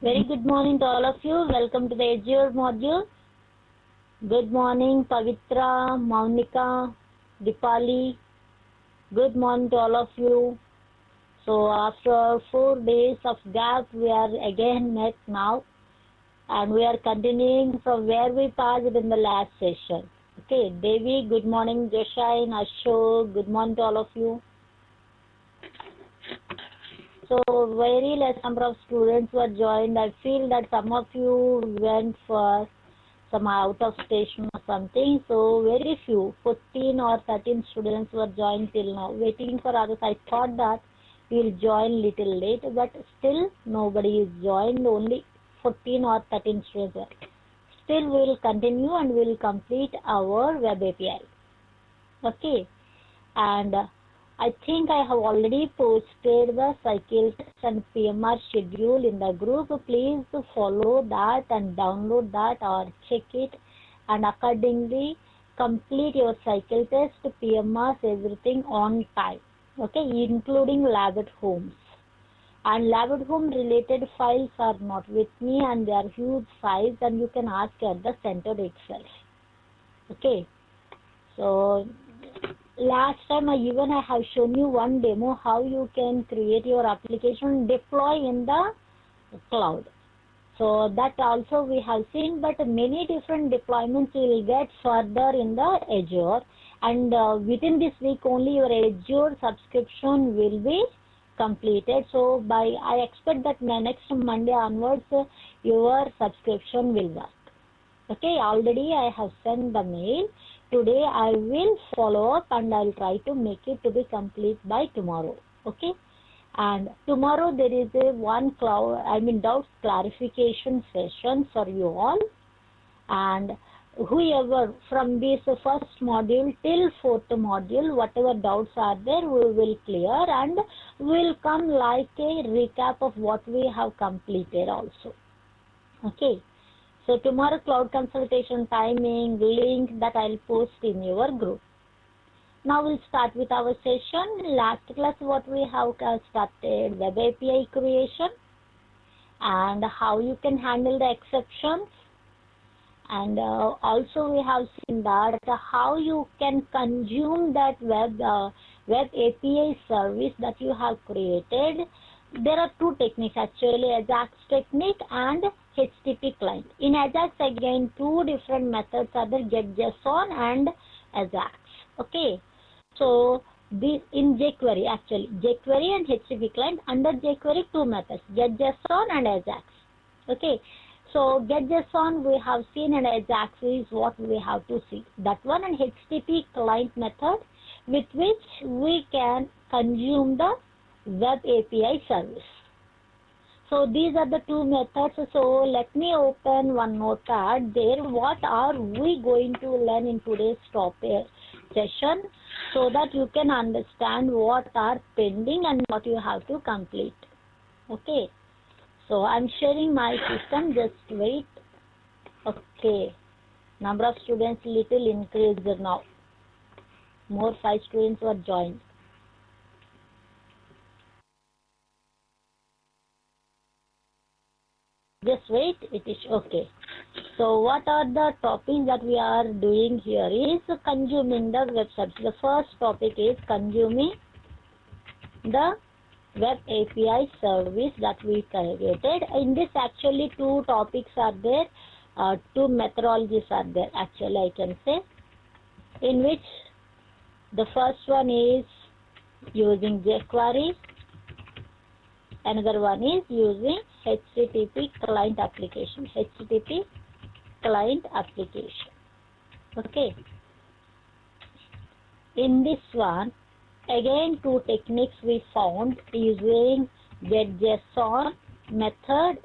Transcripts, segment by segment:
Very good morning to all of you. Welcome to the AZURE module. Good morning, Pavitra, Maunika, Dipali. Good morning to all of you. So after 4 days of gap, we are again met now, and we are continuing from where we paused in the last session. Okay, Devi, good morning. Joshain, Ashok, good morning to all of you. So very less number of students were joined. I feel that some of you went for some out of station or something. So very few, 14 or 13 students were joined till now. Waiting for others. I thought that we will join little late, but still nobody is joined. Only 14 or 13 students were. Still we will continue and we will complete our web API. Okay, and I think I have already posted the cycle test and PMR schedule in the group. Please follow that and download that or check it, and accordingly complete your cycle test, PMRs, everything on time. Okay, including lab at homes. And lab at home related files are not with me, and they are huge size, and you can ask at the center itself. Okay, so last time I have shown you one demo how you can create your application, deploy in the cloud. So that also we have seen, but many different deployments you will get further in the Azure, and within this week only your Azure subscription will be completed. So I expect that next Monday onwards your subscription will work. Okay, already I have sent the mail. Today I will follow up and I will try to make it to be complete by tomorrow. Okay, and tomorrow there is a doubts clarification session for you all, and whoever from this first module till fourth module, whatever doubts are there, we will clear and will come like a recap of what we have completed also. Okay. So tomorrow cloud consultation timing, link that I'll post in your group. Now we'll start with our session. Last class what we have started, web API creation and how you can handle the exceptions. And also we have seen that how you can consume that web API service that you have created. There are two techniques actually, AZAX technique and HTTP client. In AZAX again two different methods are there, getJSON and AZAX. Okay, so this in jQuery actually, jQuery and HTTP client. Under jQuery two methods, getJSON and AZAX. Okay, so getJSON we have seen and AZAX is what we have to see. That one, and HTTP client method with which we can consume the web API service. So these are the two methods. So let me open one notepad there. What are we going to learn in today's topic session, so that you can understand what are pending and what you have to complete. Okay. So I'm sharing my system. Just wait. Okay. Number of students little increased now. More 5 students were joined. Just wait, it is okay. So what are the topics that we are doing here is consuming the web service. The first topic is consuming the web API service that we created. In this actually two topics are there, two methodologies are there actually I can say, in which the first one is using jQuery, another one is using HTTP client application. HTTP client application. Okay. In this one, again two techniques we found using getJSON method,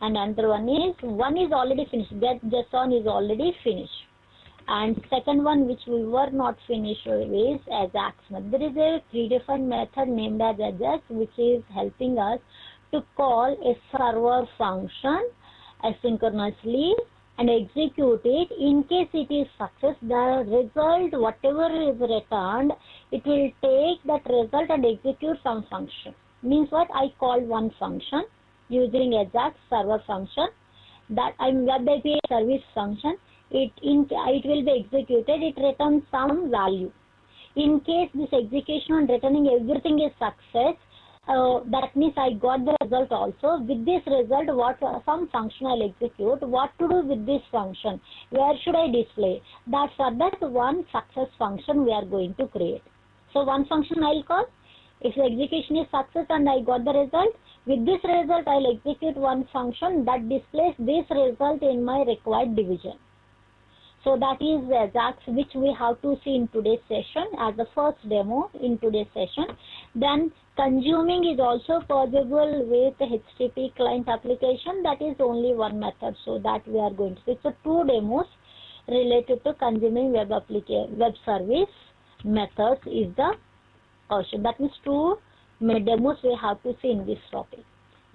and another one is already finished. getJSON is already finished. And second one which we were not finished is AZAX method. There is a predefined method named as AZAX which is helping us to call a server function asynchronously and execute it. In case it is success, the result whatever is returned, it will take that result and execute some function. Means what? I call one function, using AZURE server function. That web API service function, it will be executed, it returns some value. In case this execution on returning everything is success, that means I got the result also. With this result, some function I'll execute. What to do with this function? Where should I display? That's for that one success function we are going to create. So one function I'll call. If the execution is success and I got the result, with this result I'll execute one function that displays this result in my required division. So that is AZURE, which we have to see in today's session as the first demo in today's session. Then consuming is also possible with HTTP client application. That is only one method. So that we are going to see. So two demos related to consuming web service methods is the question. That means two demos we have to see in this topic.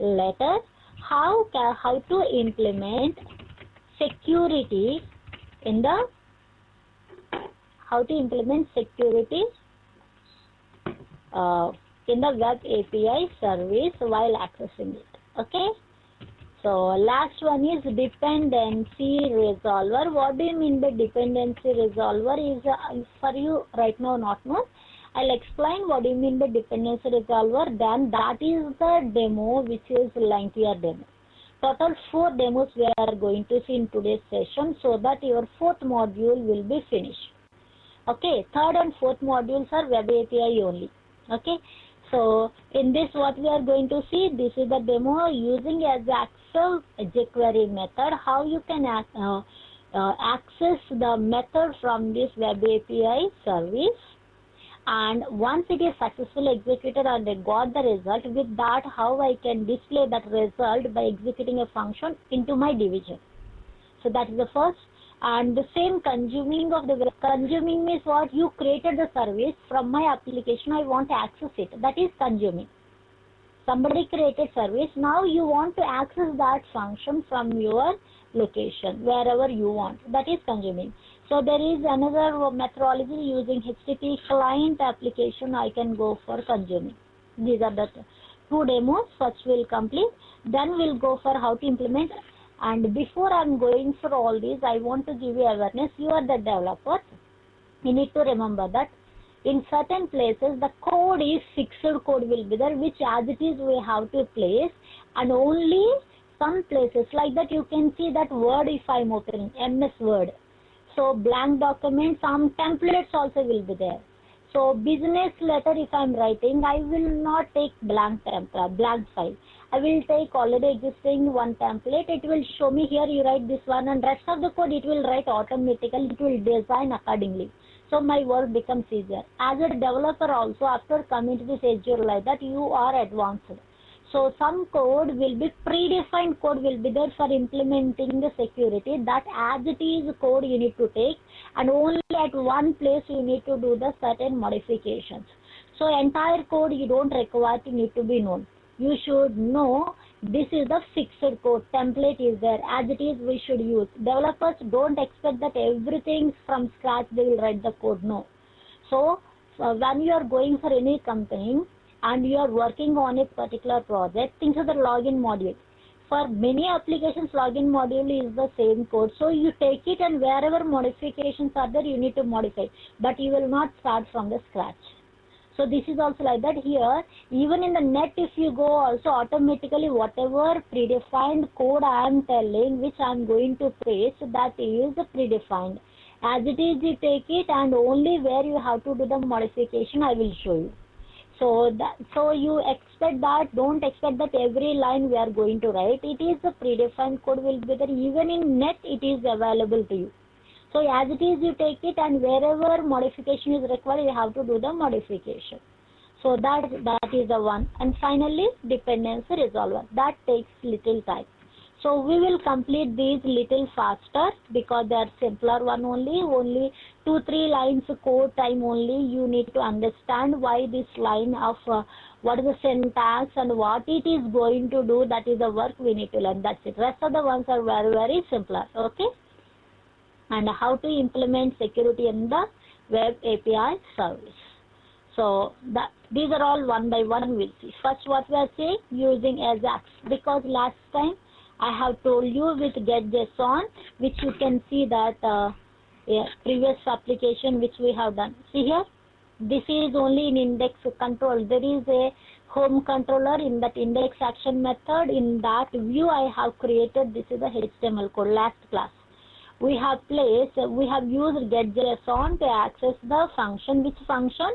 Later, how to implement security in the web API service while accessing it. Okay. So last one is dependency resolver. What do you mean by dependency resolver? Is for you right now not known. I'll explain what do you mean by dependency resolver. Then that is the demo, which is lengthier demo. Total 4 demos we are going to see in today's session, so that your 4th module will be finished. Okay, 3rd and 4th modules are web API only. Okay, so in this what we are going to see, this is the demo using AZURE jQuery method, how you can access the method from this web API service. And once it is successfully executed and I got the result, with that how I can display that result by executing a function into my division. So that is the first. And the same consuming means what? You created the service from my application, I want to access it. That is consuming. Somebody created service, now you want to access that function from your location, wherever you want. That is consuming. So there is another methodology using HTTP client application, I can go for consuming. These are the 2 demos. First we'll complete, then we'll go for how to implement. And before I'm going for all these, I want to give you awareness. You are the developer. You need to remember that in certain places the code is fixed code will be there, which as it is we have to place, and only some places like that you can see that Word, if I'm opening MS Word. So blank document, some templates also will be there. So business letter if I'm writing, I will not take blank file. I will take already existing one template. It will show me here you write this one, and rest of the code it will write automatically. It will design accordingly. So my work becomes easier. As a developer also, after coming to this AZURE like that, you are advanced. So some code will be predefined code will be there for implementing the security. That as it is code you need to take, and only at one place you need to do the certain modifications. So entire code you don't require to need to be known. You should know this is the fixed code. Template is there. As it is we should use. Developers don't expect that everything from scratch they will write the code. No. So when you are going for any company, and you are working on a particular project, think of the login module. For many applications, login module is the same code. So you take it, and wherever modifications are there, you need to modify. But you will not start from the scratch. So this is also like that here. Even in the net, if you go also automatically, whatever predefined code I am telling, which I am going to paste, that is predefined. As it is, you take it, and only where you have to do the modification, I will show you. So you expect that, don't expect that every line we are going to write. It is a predefined code will be there. Even in net it is available to you. So as it is you take it, and wherever modification is required you have to do the modification. So that is the one. And finally dependency resolver. That takes little time. So we will complete these little faster because they are simpler one only 2-3 lines code time only. You need to understand why this line of what is the syntax and what it is going to do. That is the work we need to learn. That's it. Rest of the ones are very, very simpler. Okay. And how to implement security in the web API service. So These are all one by one we'll see. First what we are saying, using AZURE, because last time I have told you with getJSON, which you can see that previous application which we have done. See here, this is only in index control. There is a home controller in that index action method. In that view I have created, this is the HTML code last class. We have used getJSON to access the function. Which function?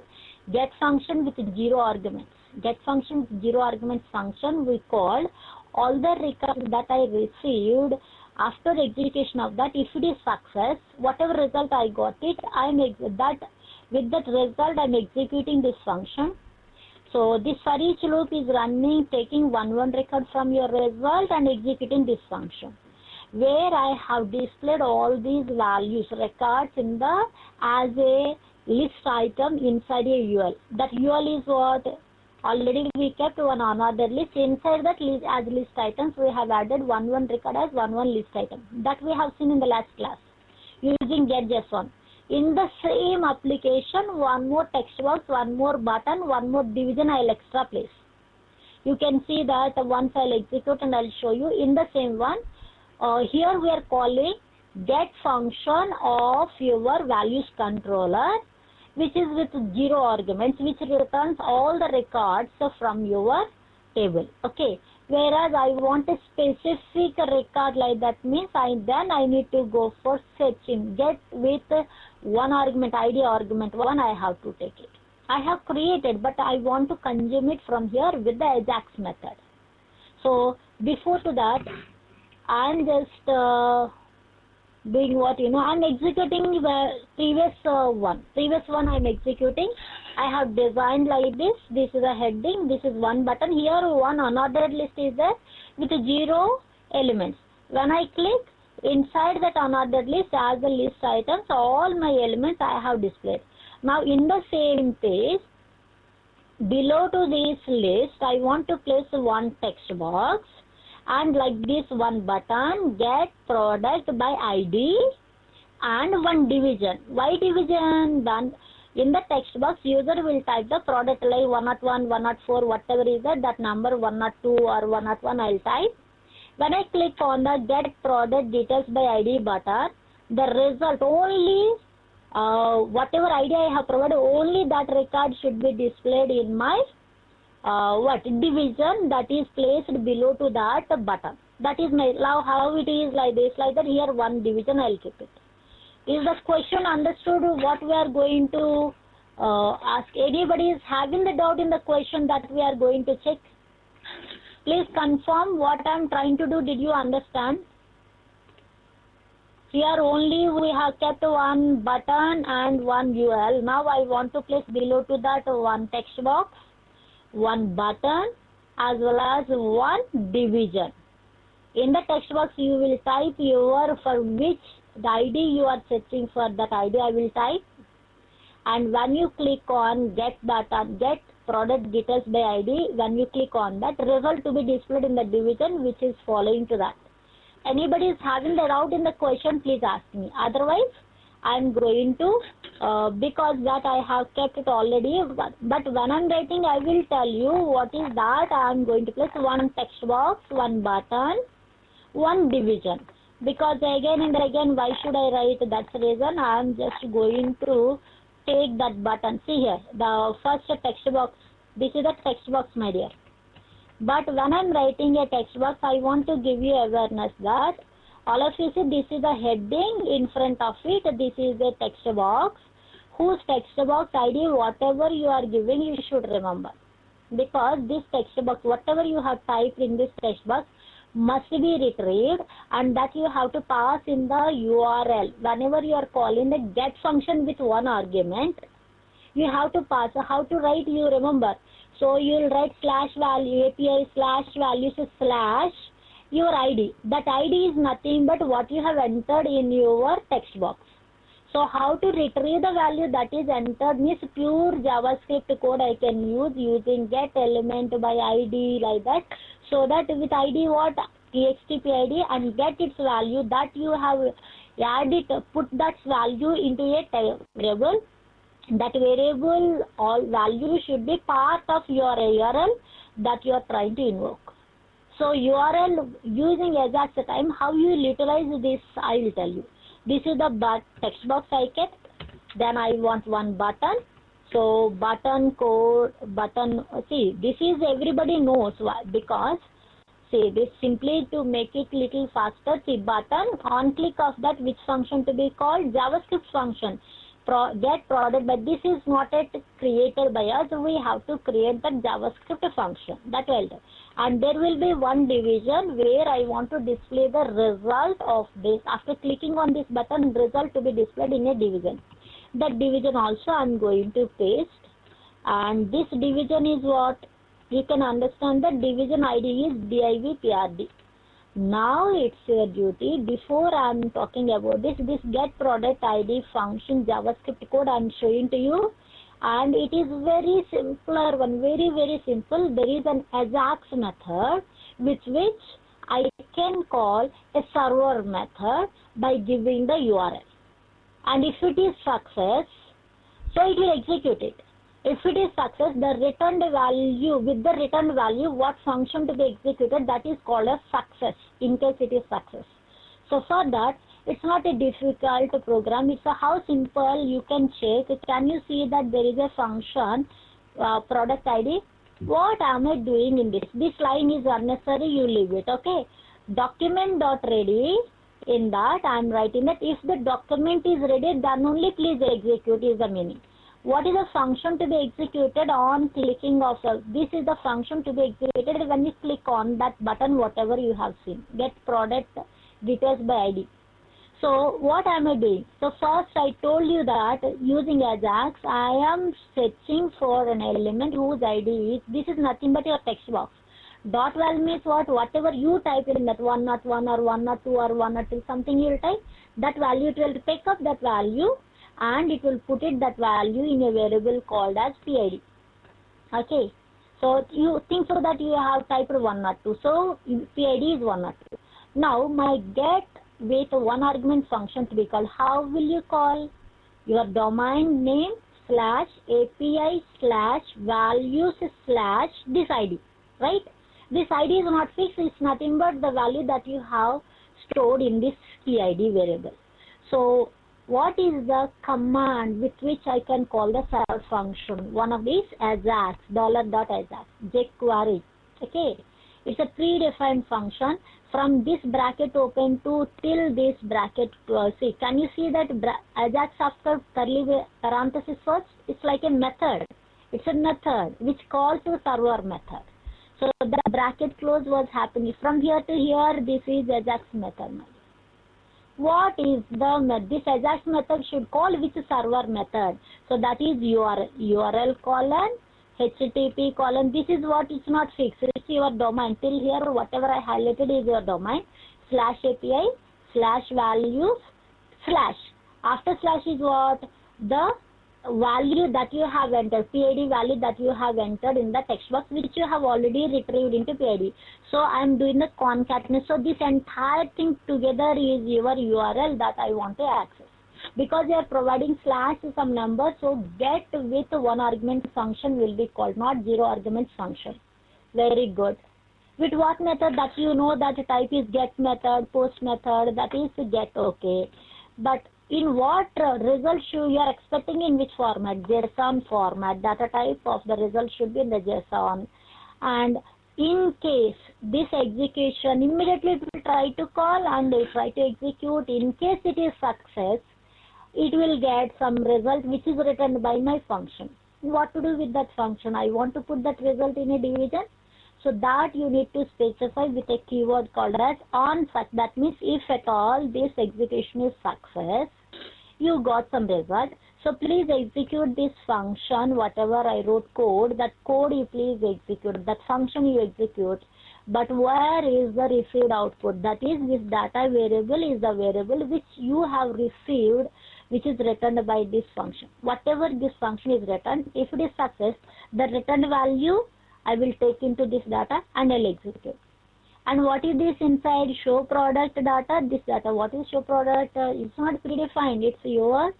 Get function with 0 arguments. Get function with 0 arguments function we called. All the records that I received after execution of that, if it is success, whatever result I got it, with that result I'm executing this function. So this for each loop is running, taking one record from your result and executing this function, where I have displayed all these values, records in the as a list item inside a UL. That UL is what? Already we kept one another list. Inside that list as list items we have added one record as one list item. That we have seen in the last class using getJSON. In the same application, one more text box, one more button, one more division I'll extra place. You can see that once I'll execute and I'll show you in the same one. Here we are calling get function of your values controller, which is with 0 arguments, which returns all the records from your table. Okay. Whereas I want a specific record like that, means then I need to go for searching. Get with one argument, ID argument 1, I have to take it. I have created, but I want to consume it from here with the AZURE method. So before to that, I am just doing what, I'm executing the previous one. Previous one I'm executing. I have designed like this. This is a heading. This is one button. Here one unordered list is there with 0 elements. When I click inside that unordered list as the list items, all my elements I have displayed. Now in the same page, below to this list, I want to place one text box. And like this one button, get product by ID and one division. Why division? Then in the text box, user will type the product like 101, 104, whatever is that number 102 or 101 I'll type. When I click on the get product details by ID button, the result only, whatever ID I have provided, only that record should be displayed in my division that is placed below to that button. That is my now how it is like this, like that. Here one division I'll keep it. Is the question understood what we are going to ask? Anybody is having the doubt in the question that we are going to check? Please confirm what I am trying to do. Did you understand? Here only we have kept one button and one UL. Now I want to place below to that one text box, one button as well as one division. In the text box you will type your for which the ID you are searching for, that ID I will type, and when you click on get button, get product details by ID, when you click on that, result to be displayed in the division which is following to that. Anybody is having the doubt in the question, please ask me. Otherwise I am going to because that I have kept it already, but when I am writing I will tell you what is that. I am going to place one text box, one button, one division, because again and again why should I write? That's the reason I am just going to take that button. See here, the first text box, this is the text box my dear. But when I am writing a text box, I want to give you awareness that all of you see this is a heading, in front of it this is a text box, whose text box ID whatever you are giving you should remember, because this text box whatever you have typed in this text box must be retrieved, and that you have to pass in the URL. Whenever you are calling the get function with one argument, you have to pass. How to write you remember. So you will write slash value API slash values slash your ID. That ID is nothing but what you have entered in your text box. So how to retrieve the value that is entered means pure JavaScript code I can use using get element by ID like that. So that with ID what? TXT ID and get its value that you have added, put that value into a variable. That variable all value should be part of your URL that you are trying to invoke. So URL using AZURE time, how you utilize this I will tell you. This is the text box I kept. Then I want one button. So button code, button, see this is everybody knows why, because see this simply to make it little faster. See button, on click of that which function to be called? JavaScript function. Get product, but this is not yet created by us. We have to create the JavaScript function. That will do. And there will be one division where I want to display the result of this. After clicking on this button, result to be displayed in a division. That division also I am going to paste. And this division is what? You can understand the division ID is divprd. Now it's your duty. Before I am talking about this get product ID function JavaScript code I am showing to you, and it is very simpler one, very simple. There is an AZURE method with which I can call a server method by giving the URL, and if it is success, so it will execute it. If it is success, the returned value, with the returned value, what function to be executed, that is called a success, in case it is success. So for that, it's not a difficult program. It's how simple you can check. Can you see that there is a function, product ID? What am I doing in this? This line is unnecessary, you leave it, okay? Document.ready, in that I am writing that if the document is ready, then only please execute is the meaning. What is the function to be executed on clicking of this is the function to be executed when you click on that button, whatever you have seen. Get product details by ID. So what am I doing? So first I told you that using AZURE, I am searching for an element whose ID is, this is nothing but your text box. Dot val means what? Whatever you type in that 101 or 102 or 102 something you will type, that value it will pick up that value, and it will put it that value in a variable called as PID. Okay, so you think so that you have typed 102, so PID is 102. Now my get with one argument function to be called. How will you call? Your domain name slash API slash values slash this ID, right? This ID is not fixed, it's nothing but the value that you have stored in this PID variable. So what is the command with which I can call the server function? One of these AZURE, $.AZURE, jQuery. Okay, it's a predefined function. From this bracket open to till this bracket close. See, can you see that AZURE after curly parenthesis first? It's like a method. It's a method which calls the server method. So the bracket close was happening from here to here. This is AZURE method. What is the method? This AZURE method should call which server method? So that is URL colon HTTP colon. This is what is not fixed. It's your domain. Till here, whatever I highlighted is your domain. Slash API slash values slash. After slash is what? The value that you have entered, PID value that you have entered in the text box, which you have already retrieved into PID. So I am doing the concatenation. So this entire thing together is your URL that I want to access. Because you are providing slash some number, so get with one argument function will be called, not zero argument function. Very good. With what method? That you know that type is get method, post method, that is get, okay. But in what result you are expecting, in which format? JSON format. Data type of the result should be in the JSON. And in case this execution, immediately it will try to call and they try to execute. In case it is success, it will get some result which is returned by my function. What to do with that function? I want to put that result in a division. So that you need to specify with a keyword called as on such. That means if at all this execution is success, you got some result. So please execute this function, whatever I wrote code, that code you please execute, that function you execute. But where is the received output? That is, this data variable is the variable which you have received, which is returned by this function. Whatever this function is returned, if it is success, the returned value I will take into this data and I'll execute. And what is this inside? Show product data. This data, what is show product? It's not predefined. It's your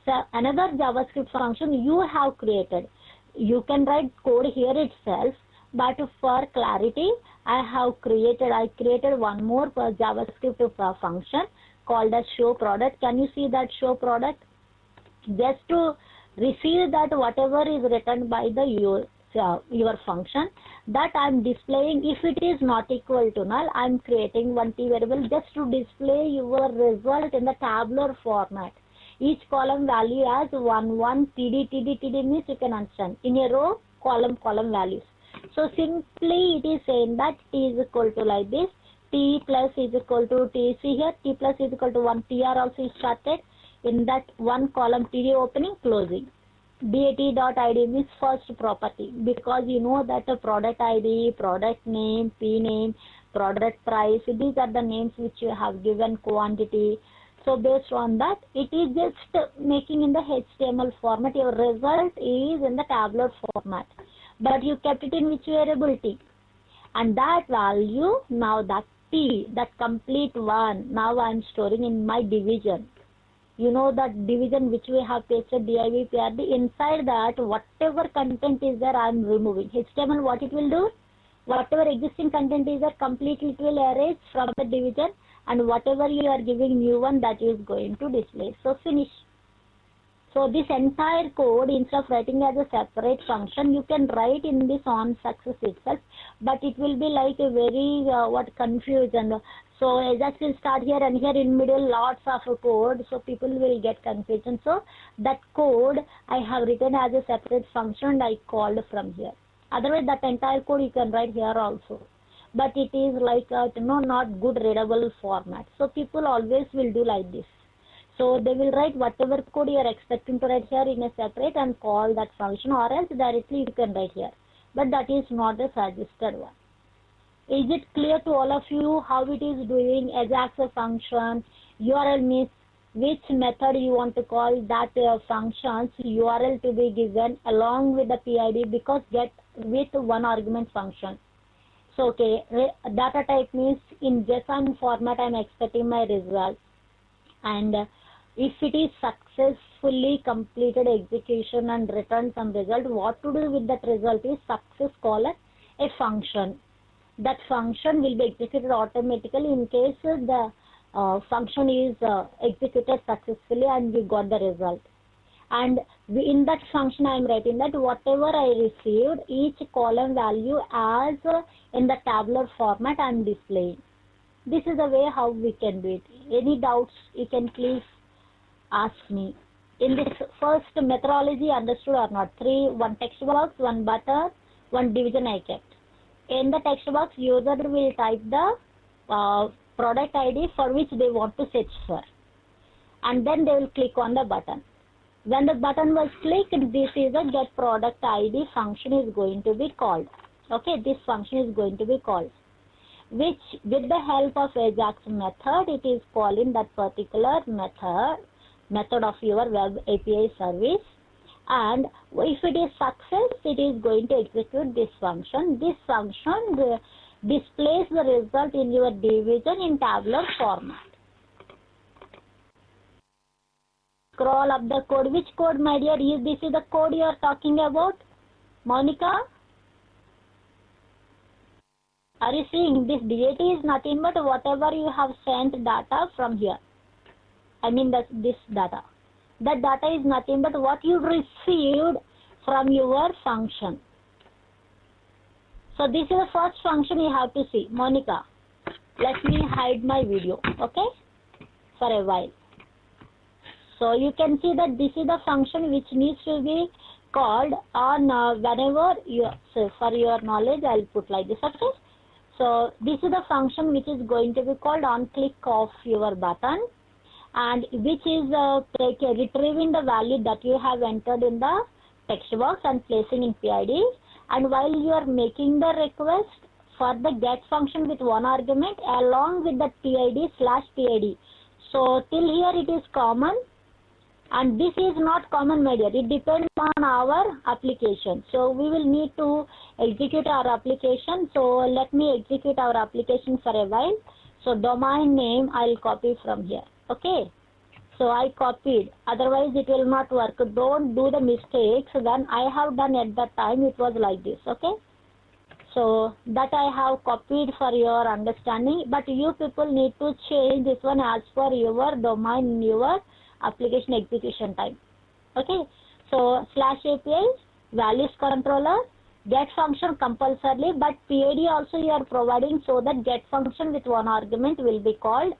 another JavaScript function you have created. You can write code here itself, but for clarity, I created one more JavaScript function called as show product. Can you see that show product? Just to receive that whatever is written by the your function, that I am displaying. If it is not equal to null, I am creating one t variable just to display your result in the tabular format. Each column value as 1 1 td td td means you can understand in a row column values. So simply it is saying that t is equal to like this, t plus is equal to t. See here, t plus is equal to 1, tr also is started in that one column, td opening closing. dat.id means first property, because you know that the product id, product name, p name, product price, these are the names which you have given, quantity. So based on that, it is just making in the HTML format. Your result is in the tabular format, but you kept it in which variable t, and that value, now that t, that complete one, now I am storing in my division. You know that division which we have pasted div prd, inside that whatever content is there I am removing. HTML, what it will do, whatever existing content is there completely it will erase from the division, and whatever you are giving new one, that is going to display. So finish. So this entire code, instead of writing as a separate function, you can write in this on success itself, but it will be like a very confusion. So Ajax will start here, and here in middle lots of code, so people will get confusion. So that code I have written as a separate function and I called from here. Otherwise that entire code you can write here also, but it is like not good readable format. So people always will do like this. So they will write whatever code you are expecting to write here in a separate and call that function, or else directly you can write here, but that is not the suggested one. Is it clear to all of you how it is doing? Ajax function, URL means which method you want to call that function's URL to be given along with the PID, because get with one argument function. So okay, data type means in JSON format I am expecting my result, and if it is successfully completed execution and return some result, what to do with that result is success call a function. That function will be executed automatically in case the function is executed successfully and we got the result. And in that function I am writing that whatever I received, each column value as in the tabular format I am displaying. This is the way how we can do it. Any doubts you can please ask me. In this first methodology, understood or not? One text box, one button, one division I kept. In the text box, user will type the product ID for which they want to search for, and then they will click on the button. When the button was clicked, this is a get product ID function is going to be called. Okay, this function is going to be called, which with the help of Ajax method, it is calling that particular method of your web API service. And if it is success, it is going to execute this function. This function displays the result in your division in tabular format. Scroll up the code. Which code, my dear? This is the code you are talking about, Monica? Are you seeing this? DAT is nothing but whatever you have sent data from here. I mean this data. That data is nothing but what you received from your function. So this is the first function you have to see. Monica, let me hide my video, okay, for a while. So you can see that this is the function which needs to be called on whenever you, so for your knowledge I'll put like this, okay. So this is the function which is going to be called on click of your button, and which is retrieving the value that you have entered in the text box and placing in PID. And while you are making the request for the get function with one argument along with the PID/PID. So till here it is common, and this is not common, my dear. It depends on our application. So we will need to execute our application. So let me execute our application for a while. So domain name I'll copy from here. Okay. So I copied, otherwise it will not work. Don't do the mistakes. Then I have done at that time, it was like this, okay? So that I have copied for your understanding, but you people need to change this one as per your domain, your application execution time. Okay, so /API, values controller, get function compulsorily, but PID also you are providing, so that get function with one argument will be called.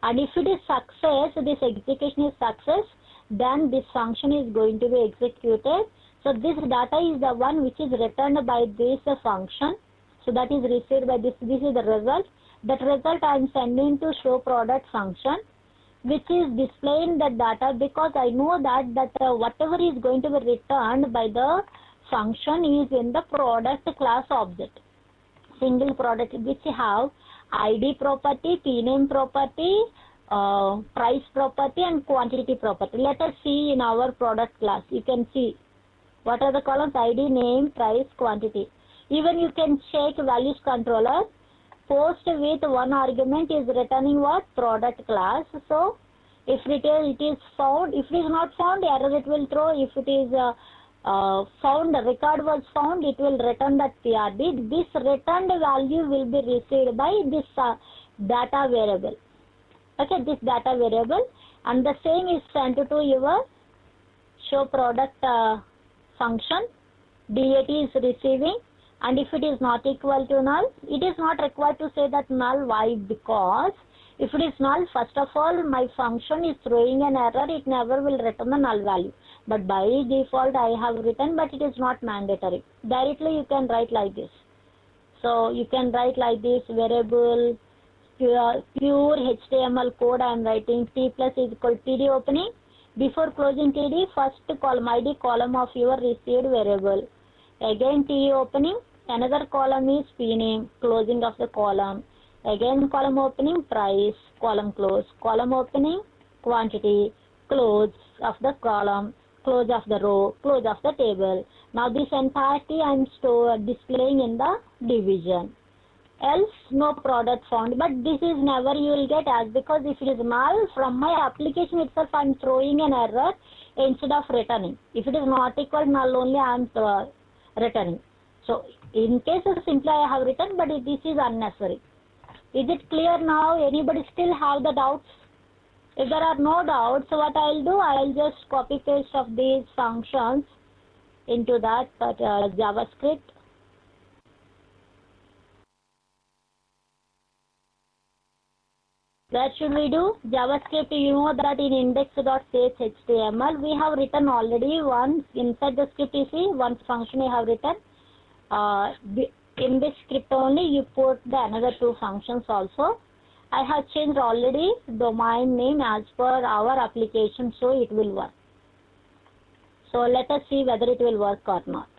And if it is success, this execution is success, then this function is going to be executed. So this data is the one which is returned by this function. So that is received by this. This is the result. That result I am sending to show product function, which is displaying the data, because I know that whatever is going to be returned by the function is in the product class object. Single product, which have ID property, PName property, price property and quantity property. Let us see in our product class. You can see what are the columns: ID, name, price, quantity. Even you can check values controller. Post with one argument is returning what? Product class. So if it is found, if it is not found, error it will throw. If it is found, the record was found, it will return that PRD. This returned value will be received by this data variable. Okay, this data variable, and the same is sent to your show product function. DAT is receiving, and if it is not equal to null, it is not required to say that null. Why? Because if it is null, first of all, my function is throwing an error, it never will return the null value. But by default I have written, but it is not mandatory. Directly you can write like this. So you can write like this: variable pure HTML code I am writing, T plus is equal to TD opening. Before closing TD, first column ID, column of your received variable. Again TD opening, another column is PName, closing of the column. Again column opening, price, column close, column opening, quantity, close of the column, close of the row, close of the table. Now this entirety I am displaying in the division. Else no product found, but this is never you will get, as because if it is null, from my application itself I am throwing an error instead of returning. If it is not equal to null, only I am returning. So in case of simply I have written, but this is unnecessary. Is it clear now? Anybody still have the doubts? If there are no doubts, what I will do, I will just copy paste of these functions into that JavaScript. What should we do? JavaScript, you know that in index.html we have written already one inside the script. You see one function I have written. In this script only you put the another two functions also. I have changed already domain name as per our application, so it will work. So let us see whether it will work or not.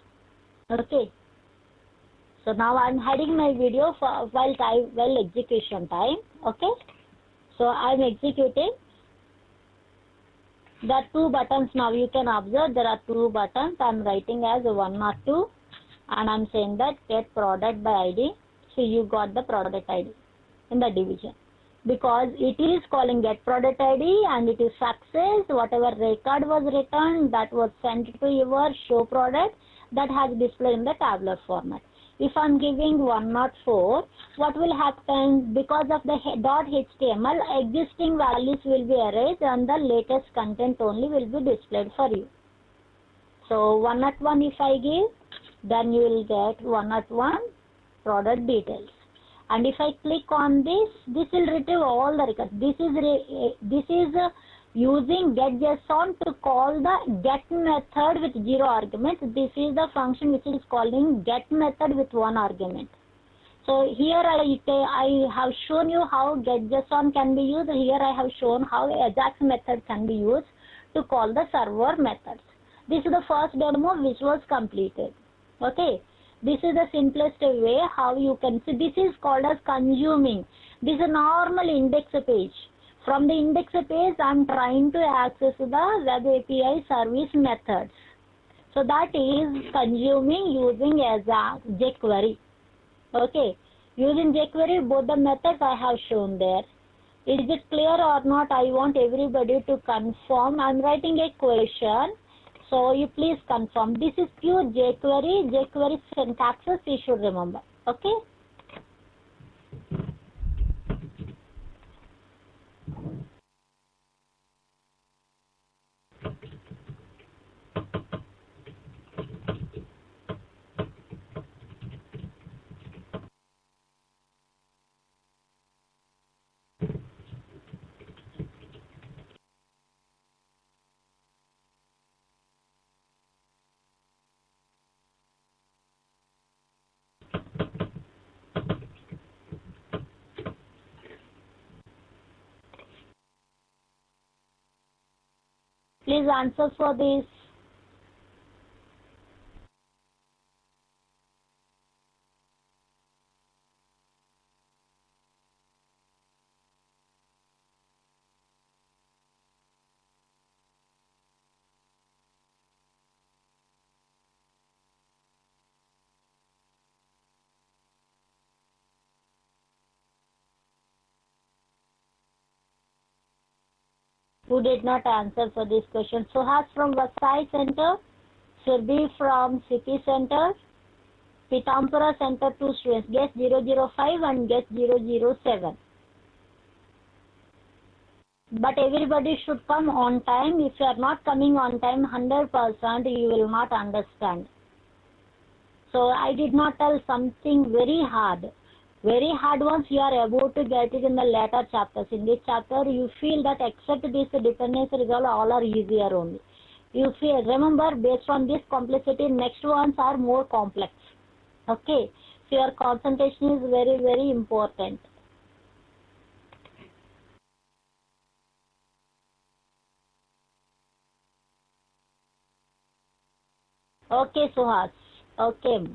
Okay. So now I am hiding my video for while execution time. Okay. So I am executing. There are two buttons now. You can observe there are two buttons. I am writing as 1 or 2, and I am saying that get product by ID. So you got the product ID in the division, because it is calling get product ID and it is success. Whatever record was returned, that was sent to your show product, that has displayed in the tabular format. If I am giving 104, what will happen? Because of the .html, existing values will be erased and the latest content only will be displayed for you. So 101 if I give, then you will get 101 product details. And if I click on this, this will retrieve all the records. This is using getJSON to call the get method with 0 arguments. This is the function which is calling get method with 1 argument. So here I have shown you how getJSON can be used. Here I have shown how AJAX method can be used to call the server methods. This is the first demo which was completed. Okay. This is the simplest way how you can see. This is called as consuming. This is a normal index page. From the index page, I am trying to access the web API service methods. So that is consuming using as a jQuery. Okay. Using jQuery, both the methods I have shown there. Is it clear or not? I want everybody to confirm. I'm writing a question. So you please confirm. This is pure jQuery. jQuery syntaxes you should remember. Okay? Please answer for this. Who did not answer for this question? Suhas from Vasai Center, Surbhi from City Center, Pitampura Center, 2 students. Guess 005 and guess 007. But everybody should come on time. If you are not coming on time, 100% you will not understand. So I did not tell something very hard. Very hard ones you are about to get it in the later chapters. In this chapter you feel that except this dependency resolve all are easier only. You feel, remember, based on this complexity, next ones are more complex. Okay, so your concentration is very, very important. Okay, Suhas. Okay.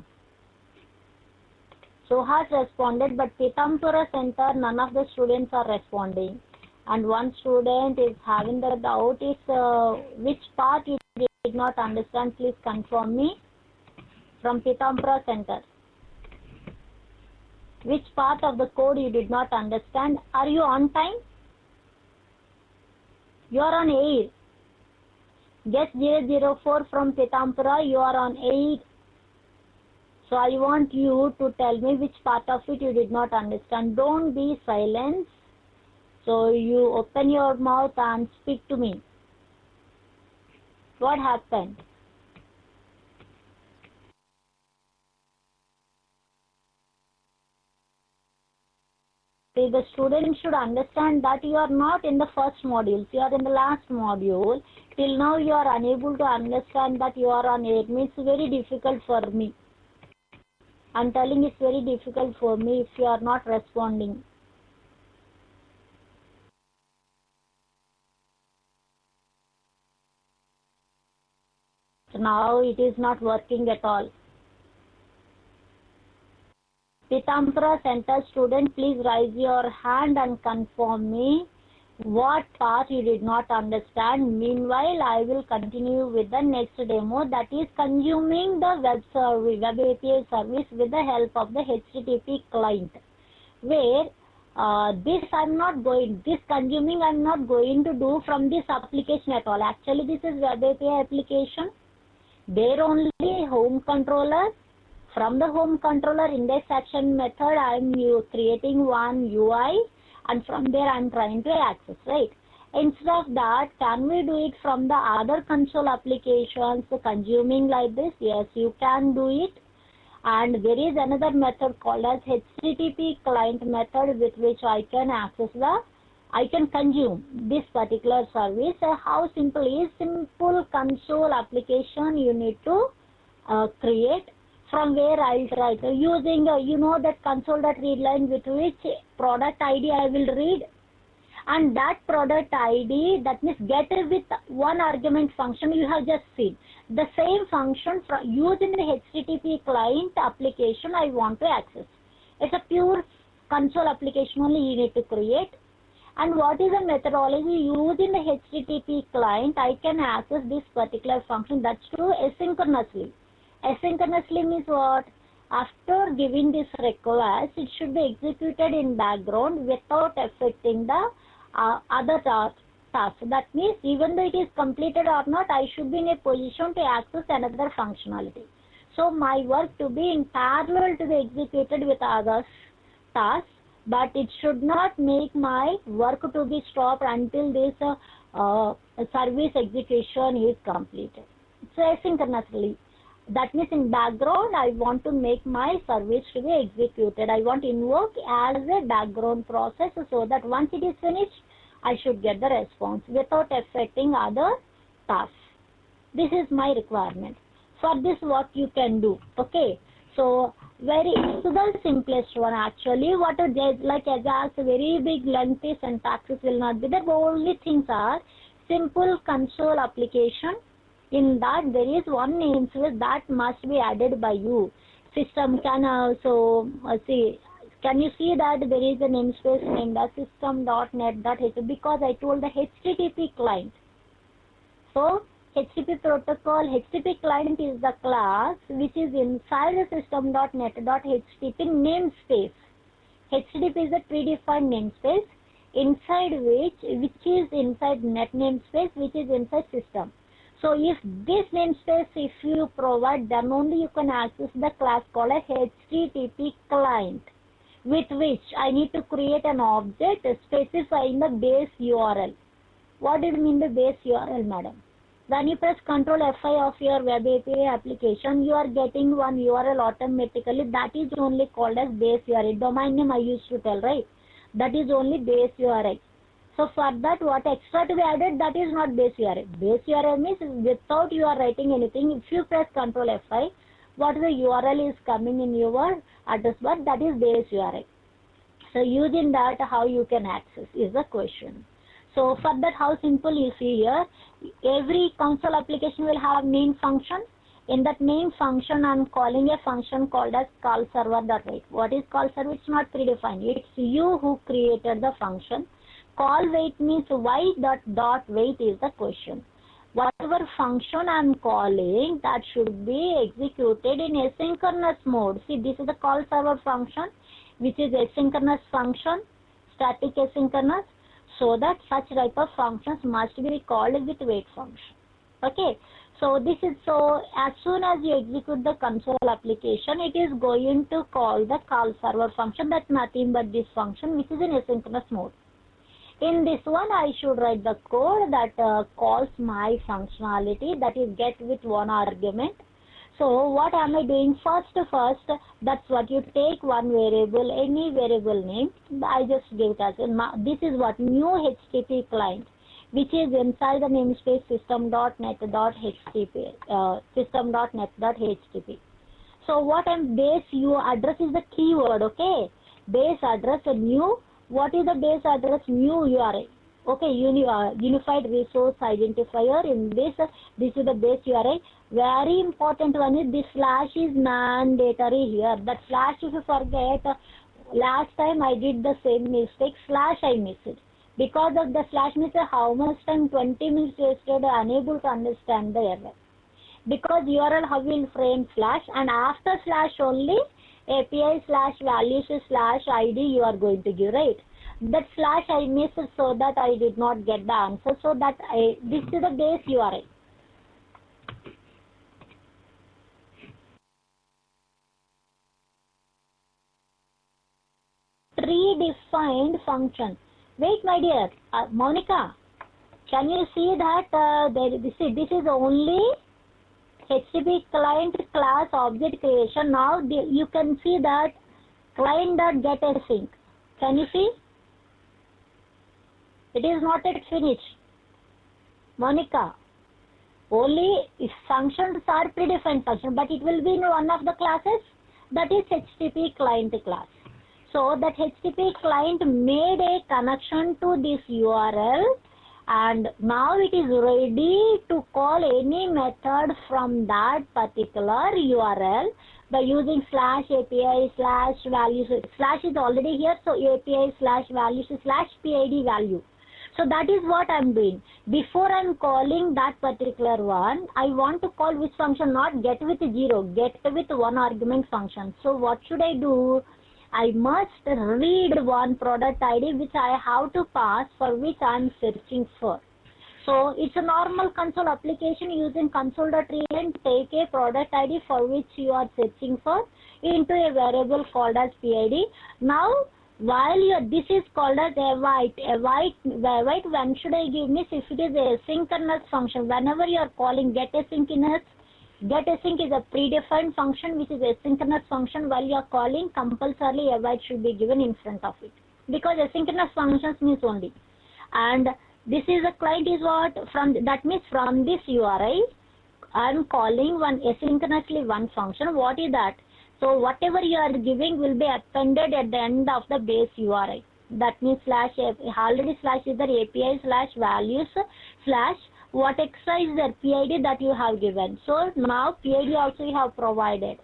Suhas responded, but Pitampura Center, none of the students are responding. And one student is having the doubt is which part you did not understand. Please confirm me from Pitampura Center. Which part of the code you did not understand? Are you on time? You are on air. Guess 004 from Pitampura, you are on air. So I want you to tell me which part of it you did not understand. Don't be silent. So you open your mouth and speak to me. What happened? See, the student should understand that you are not in the first module. You are in the last module. Till now you are unable to understand that you are on air. It's very difficult for me. I'm telling it's very difficult for me if you are not responding. So now it is not working at all. Pitampura Center student, please raise your hand and confirm me what part you did not understand. Meanwhile, I will continue with the next demo, that is consuming the web API service with the help of the HTTP client, where this consuming I'm not going to do from this application at all. Actually, this is web API application. There only home controller. From the home controller index action method, I am creating one UI. And from there I am trying to access, right? Instead of that, can we do it from the other console applications consuming like this? Yes, you can do it. And there is another method called as HTTP client method, with which I can consume this particular service. How simple is? Simple console application you need to create. From where I'll try to using that console.readline, with which product ID I will read, and that product ID, that means get with one argument function you have just seen. The same function using the HTTP client application I want to access. It's a pure console application only you need to create. And what is the methodology? Using the HTTP client, I can access this particular function. That's true asynchronously. Asynchronously means what? After giving this request, it should be executed in background without affecting the other task. That means even though it is completed or not, I should be in a position to access another functionality. So my work to be in parallel to be executed with other tasks, but it should not make my work to be stopped until this service execution is completed. So asynchronously. That means in background, I want to make my service to be executed. I want to invoke as a background process so that once it is finished, I should get the response without affecting other tasks. This is my requirement. For this, what you can do, okay? So the simplest one actually. What are they, like Ajax, very big lengthy syntaxes will not be there. The only things are simple console application. In that there is one namespace that must be added by you. System can also see. Can you see that there is a namespace named as system.net.html because I told the HTTP client. So HTTP protocol, HTTP client is the class which is inside the system.net.html namespace. HTTP is a predefined namespace inside which is inside net namespace which is inside system. So if this namespace, if you provide, then only you can access the class called a HTTP client, with which I need to create an object specifying the base URL. What do you mean the base URL, madam? When you press Ctrl F5 of your web API application, you are getting one URL automatically. That is only called as base URL. Domain name I used to tell, right? That is only base URL. So for that, what extra to be added, that is not base URL. Base URL means without you are writing anything, if you press Ctrl F5, what the URL is coming in your address bar, that is base URL. So using that, how you can access is the question. So for that, how simple you see here, every console application will have main function. In that main function, I am calling a function called as call server.wait. What is call server? It's not predefined. It's you who created the function. Call wait means why dot wait is the question. Whatever function I am calling, that should be executed in asynchronous mode. See, this is the call server function, which is asynchronous function, static asynchronous, so that such type of functions must be called with wait function. Okay, so this is, so as soon as you execute the console application, it is going to call the call server function. That's nothing but this function which is in asynchronous mode. In this one, I should write the code that calls my functionality, that is get with one argument. So what am I doing? First, that's what you take one variable, any variable name. I just give it as this is what new HTTP client, which is inside the namespace system.net.html, system.net.html. So what I'm base U address is the keyword, okay? Base address new. What is the base address? New URI. Okay, unified resource identifier. In this is the base URI. Very important one is this slash is mandatory here. That slash, if you forget, last time I did the same mistake. Slash I missed. Because of the slash means how much time? 20 minutes wasted, unable to understand the error. Because URL how will frame slash, and after slash only API slash values slash ID you are going to give, right? That slash I missed, so that I did not get the answer. So that this is the base URI. Predefined function. Wait, my dear, Monica, can you see that this is only HTTP client class object creation. Now you can see that client.getAsync. Can you see? It is not yet finished. Monica, only if functions are predefined function, but it will be in one of the classes, that is HTTP client class. So that HTTP client made a connection to this URL, and now it is ready to call any method from that particular URL by using slash API slash values. Slash is already here, so API slash values slash PID value. So that is what I'm doing. Before I'm calling that particular one, I want to call which function? Not get with 0, get with one argument function. So what should I do? I must read one product ID which I have to pass, for which I'm searching for. So it's a normal console application. Using console.readline, take a product ID for which you are searching for into a variable called as PID. Now, while this is called as await, when should I give this? If it is a synchronous function, whenever you are calling get async is a predefined function which is a synchronous function. While you are calling, compulsorily await should be given in front of it, because asynchronous functions means only. And this is a client is what? That means from this URI, I am calling one asynchronously one function. What is that? So whatever you are giving will be appended at the end of the base URI. That means slash, already slash is the API slash values slash what extra is the PID that you have given. So now PID also you have provided.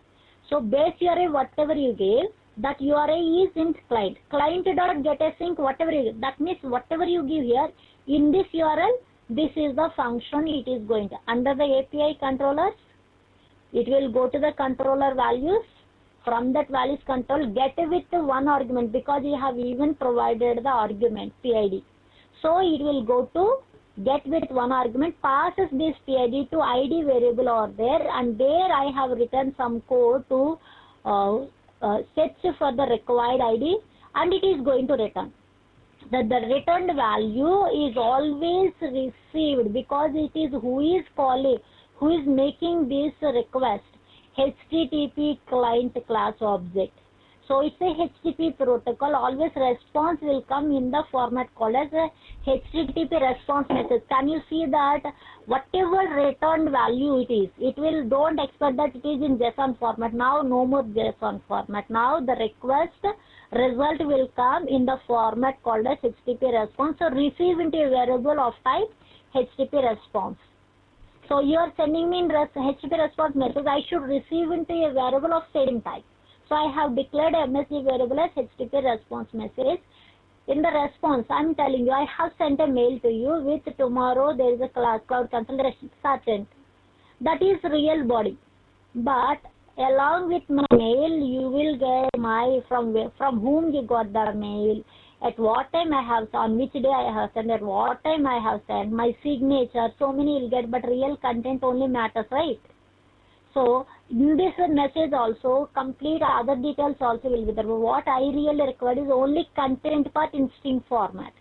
So base URI whatever you gave, that URI is in client. Client.getAsync whatever you give. That means whatever you give here in this URL, this is the function it is going to. Under the API controllers, it will go to the controller values. From that values control, get with one argument, because you have even provided the argument PID. So it will go to get with one argument, passes this PID to ID variable over there, and there I have written some code to search for the required ID, and it is going to return. The returned value is always received, because it is who is calling, who is making this request. HTTP client class object. So it's a HTTP protocol. Always response will come in the format called as a HTTP response message. Can you see that whatever returned value it is, it will, don't expect that it is in JSON format. Now no more JSON format. Now the request result will come in the format called as HTTP response. So receive into a variable of type HTTP response. So you are sending me in HTTP response message, I should receive into a variable of same type. So I have declared a MSG variable as HTTP response message. In the response, I am telling you, I have sent a mail to you with tomorrow there is a cloud consolidation certain. That is real body. But along with my mail, you will get my from whom you got the mail, at what time I have, on which day I have sent, at what time I have sent, my signature, so many will get, but real content only matters, right? So in this message also, complete other details also will be there. But what I really require is only content part in string format.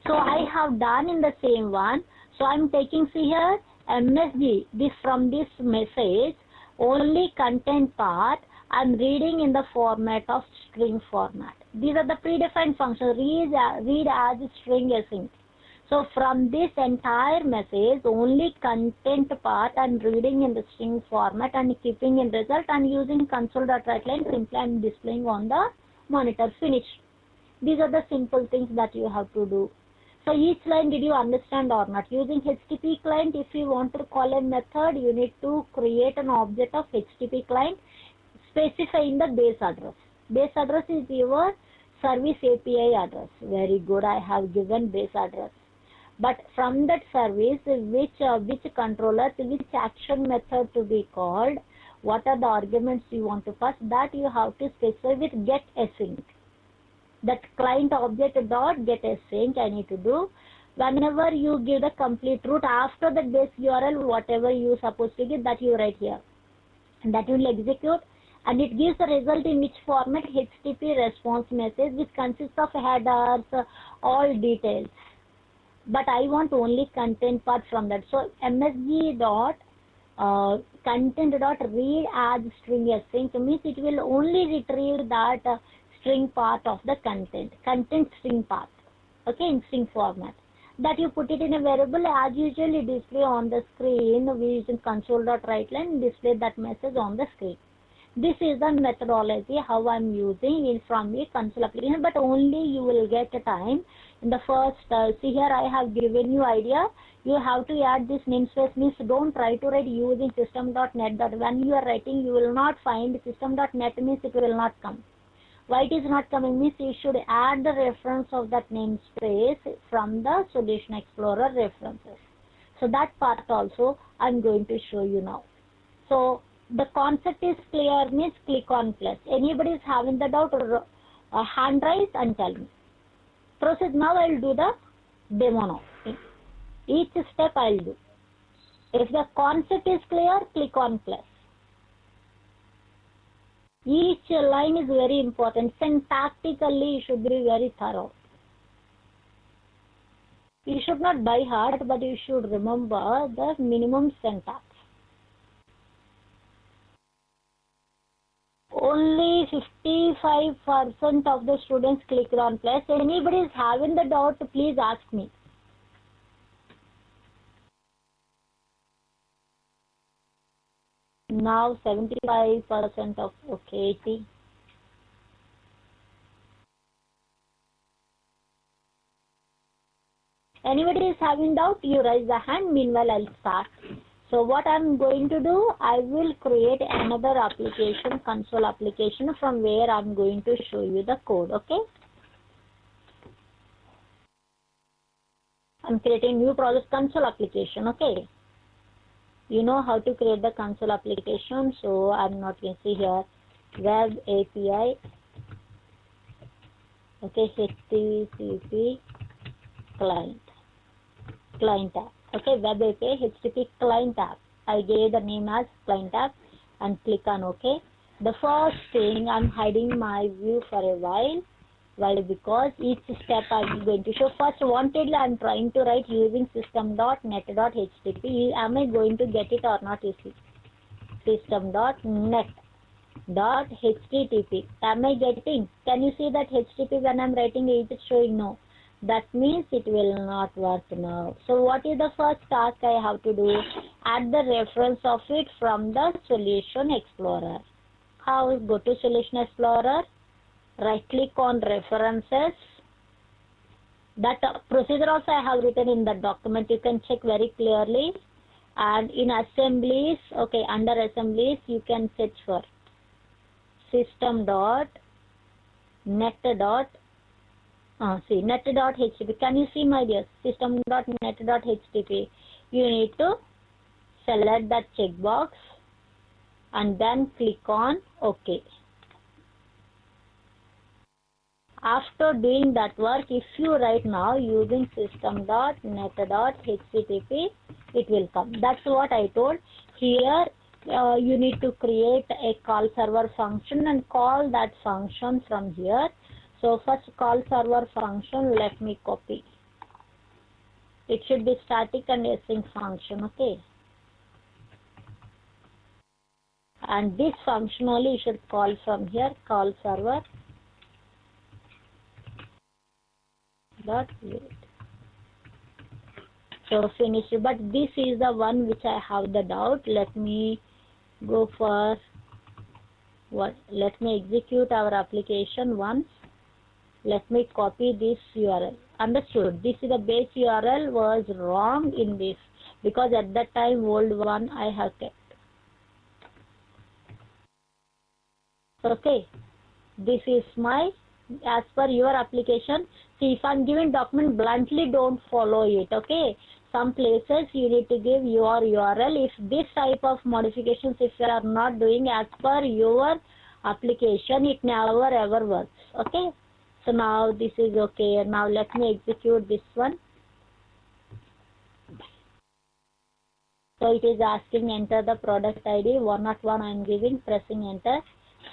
So I have done in the same one. So I am taking, see here, MSG, this from this message, only content part I am reading in the format of string format. These are the predefined functions, read as string async. So from this entire message, only content part I am reading in the string format and keeping in result and using console.writeline, simply I am displaying on the monitor. Finish. These are the simple things that you have to do. So each line, did you understand or not? Using HTTP client, if you want to call a method, you need to create an object of HTTP client, specifying the base address. Base address is your service API address. Very good, I have given base address. But from that service, which controllers, which action method to be called, what are the arguments you want to pass, that you have to specify with get async. That client object dot get async I need to do. Whenever you give the complete route, after the base URL, whatever you supposed to give, that you write here. And that will execute. And it gives the result in which format? HTTP response message, which consists of headers, all details. But I want only content part from that. So MSG dot content dot read as string async means it will only retrieve that string part of the content string part, okay, in string format. That you put it in a variable as usually display on the screen. We using console.writeline, display that message on the screen. This is the methodology how I am using it from a console application, but only you will get a time in the first, see here I have given you idea, you have to add this namespace, means don't try to write using system.net. When you are writing, you will not find system.net, means it will not come. Why it is not coming means you should add the reference of that namespace from the Solution Explorer references. So that part also I'm going to show you now. So the concept is clear means click on plus. Anybody is having the doubt or hand raise and tell me. Proceed now. I'll do the demo now. Each step I'll do. If the concept is clear, click on plus. Each line is very important. Syntactically, you should be very thorough. You should not by heart, but you should remember the minimum syntax. Only 55% of the students clicked on plus. Anybody is having the doubt, please ask me. Now 75% of okay, 80. Anybody is having doubt, you raise the hand. Meanwhile, I'll start. So what I'm going to do, I will create another application, console application, from where I'm going to show you the code. Okay. I'm creating new project console application. Okay. You know how to create the console application, so I'm not going to see here web API. Okay, HTTP client tab. Okay, web API HTTP client tab. I gave the name as client tab and click on OK. The first thing, I'm hiding my view for a while. Why? Because each step I'm going to show. First, wanted I'm trying to write using system.net.htp. Am I going to get it or not? You see, system.net.htp. Am I getting? Can you see that HTTP when I'm writing it is showing no? That means it will not work now. So what is the first task I have to do? Add the reference of it from the Solution Explorer. How? Go to Solution Explorer. Right click on references. That procedure also I have written in the document. You can check very clearly. And in assemblies, okay, under assemblies, you can search for net.htp. Can you see, my dear? System.net.htp. You need to select that checkbox and then click on OK. After doing that work, if you write now using system.net.http, it will come. That's what I told. Here you need to create a call server function and call that function from here. So first call server function, let me copy. It should be static and async function, okay? And this function only you should call from here, call server. Wait. So finished, but this is the one which I have the doubt. Let me go for what? Let me execute our application once. Let me copy this URL. Understood? This is the base URL was wrong in this because at that time old one I have kept. Okay, this is my as per your application. See, if I'm giving document blankly, don't follow it. Okay, some places you need to give your URL. If this type of modifications, if you are not doing as per your application, it never ever works. Okay, so now this is okay. Now let me execute this one. So it is asking enter the product ID 101. I am giving, pressing enter.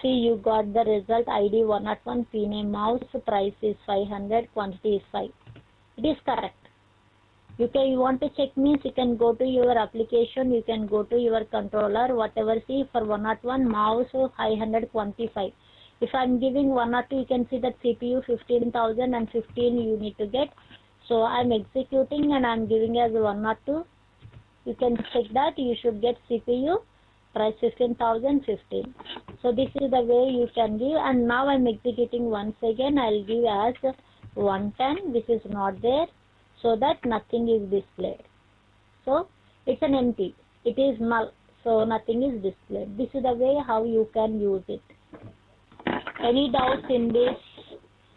See, you got the result ID 101, P name mouse, price is 500, quantity is 5. It is correct. You want to check means you can go to your application, you can go to your controller, whatever. See, for 101 mouse 500, quantity 5. If I am giving 102, you can see that CPU 15,000 and 15 you need to get. So I am executing and I am giving as 102. You can check that you should get CPU. Price 15,015. So this is the way you can give. And now I'm executing once again. I'll give as 110, which is not there, so that nothing is displayed. So it's an empty. It is null. So nothing is displayed. This is the way how you can use it. Any doubts in this?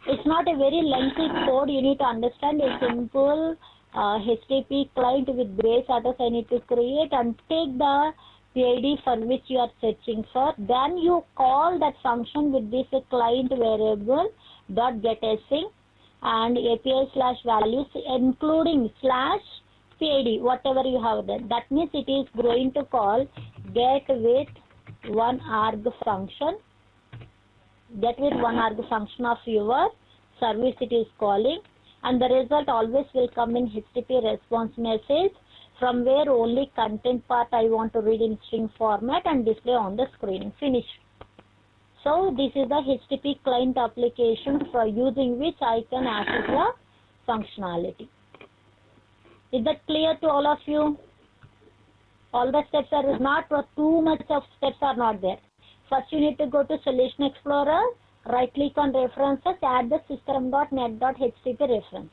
It's not a very lengthy code. You need to understand a simple HTTP client with base address I need to create and take the PID for which you are searching for. Then you call that function with this client variable dot get async and API slash values including slash PID, whatever you have done. That means it is going to call get with one arg function. Get with one arg function of your service it is calling, and the result always will come in HTTP response message from where only content part I want to read in string format and display on the screen. Finish. So this is the HTTP client application for using which I can access the functionality. Is that clear to all of you? All the steps are not, too much of steps are not there. First you need to go to Solution Explorer, right click on references, add the system.net.http reference.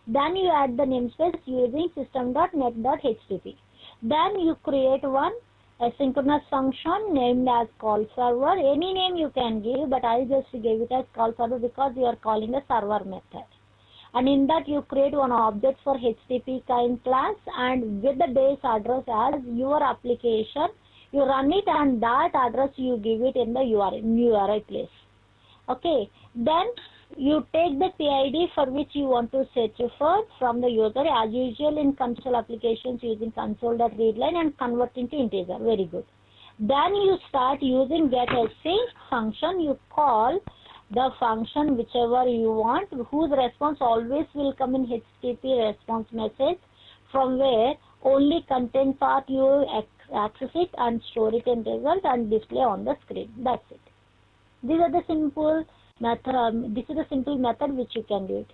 Then you add the namespace using system.net.http. Then you create one asynchronous function named as call server. Any name you can give, but I just gave it as call server because you are calling a server method. And in that you create one object for HTTP kind class and with the base address as your application. You run it and that address you give it in the URI place. Okay. Then you take the PID for which you want to search for from the user as usual in console applications using console.readline and convert into integer. Very good. Then you start using getAsync function. You call the function whichever you want, whose response always will come in HTTP response message, from where only content part you access it and store it in result and display on the screen. That's it. These are the simple method. This is the simple method which you can do it.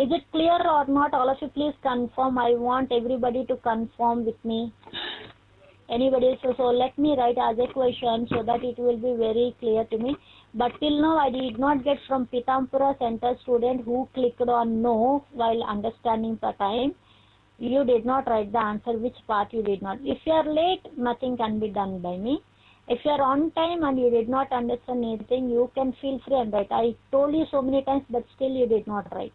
Is it clear or not? All of you please confirm. I want everybody to confirm with me. Anybody? So let me write as a question so that it will be very clear to me. But till now I did not get from Pitampura Center student who clicked on no while understanding the time. You did not write the answer, which part you did not. If you are late, nothing can be done by me. If you are on time and you did not understand anything, you can feel free and write. I told you so many times, but still you did not write.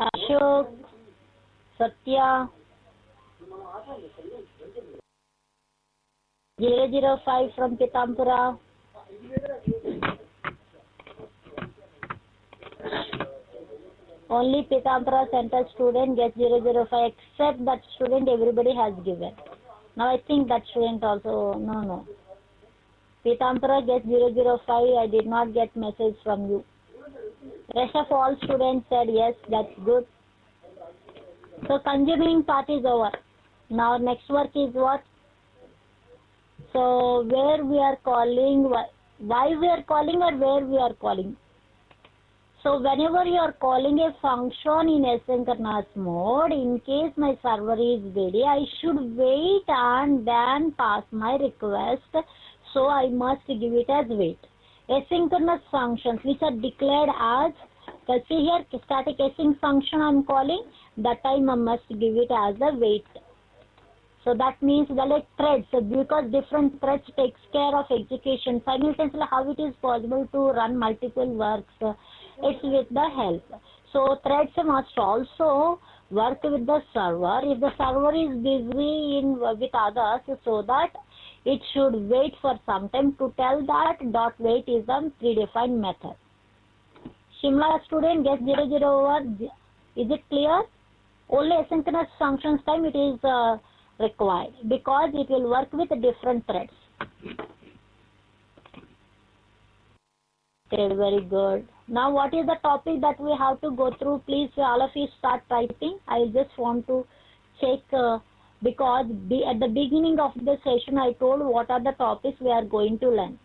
Ashok, Satya, 005 from Pitampura. Only Pitampura Center student gets 005, except that student everybody has given. Now I think that student also, no. Pitampura gets 005, I did not get message from you. Rest of all students said yes, that's good. So consuming part is over. Now next work is what? So where we are calling, why we are calling or where we are calling. So whenever you are calling a function in asynchronous mode, in case my server is ready, I should wait and then pass my request. So I must give it as wait. Asynchronous functions which are declared as, see here, static async function I am calling, that time I must give it as a wait. So that means the like threads, because different threads takes care of execution. Simultaneously, how it is possible to run multiple works? It's with the help. So threads must also work with the server. If the server is busy with others, so that it should wait for some time to tell that dot wait is a predefined method. Shimla student, guess 001, is it clear? Only asynchronous functions time it is required because it will work with different threads. Okay, very good. Now what is the topic that we have to go through? Please all of you start typing. I just want to check because at the beginning of the session I told what are the topics we are going to learn.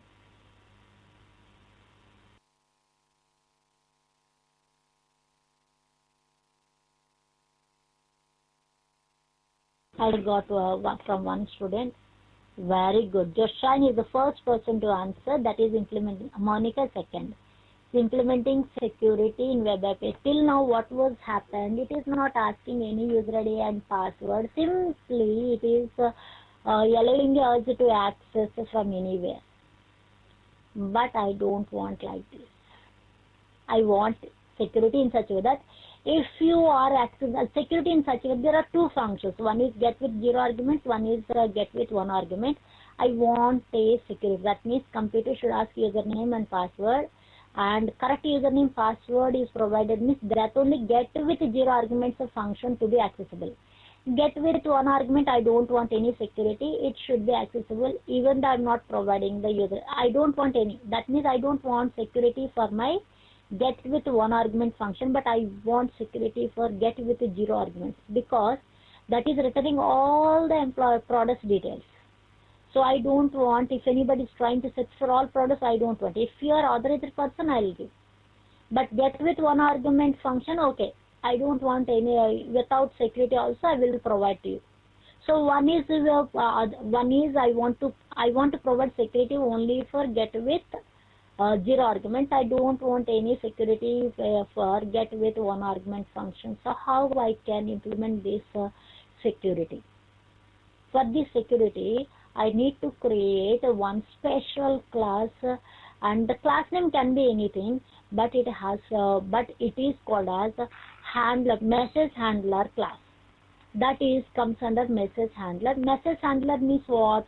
I got from one student. Very good. Joshan is the first person to answer. That is implementing. Monica second. Implementing security in web app. Till now, what was happened? It is not asking any user ID and password. Simply, it is allowing us to access from anywhere. But I don't want like this. I want security in such a way that if you are accessing security in such a way, there are two functions. One is get with 0 arguments, one is get with 1 argument. I want a security. That means computer should ask username and password, and correct username password is provided, means that only get with 0 arguments of function to be accessible. Get with 1 argument, I don't want any security. It should be accessible even though I'm not providing the user. I don't want any. That means I don't want security for my get with 1 argument function, but I want security for get with 0 arguments because that is returning all the employer products details. So I don't want, if anybody is trying to search for all products, I don't want. If you are authorized person, I will give. But get with 1 argument function, okay. I don't want any, without security also I will provide to you. So one is I want to provide security only for get with 0 argument. I don't want any security for get with 1 argument function. So how I can implement this security? For this security, I need to create one special class, and the class name can be anything, but it has but it is called as handler, message handler class. That is comes under message handler. Message handler means what?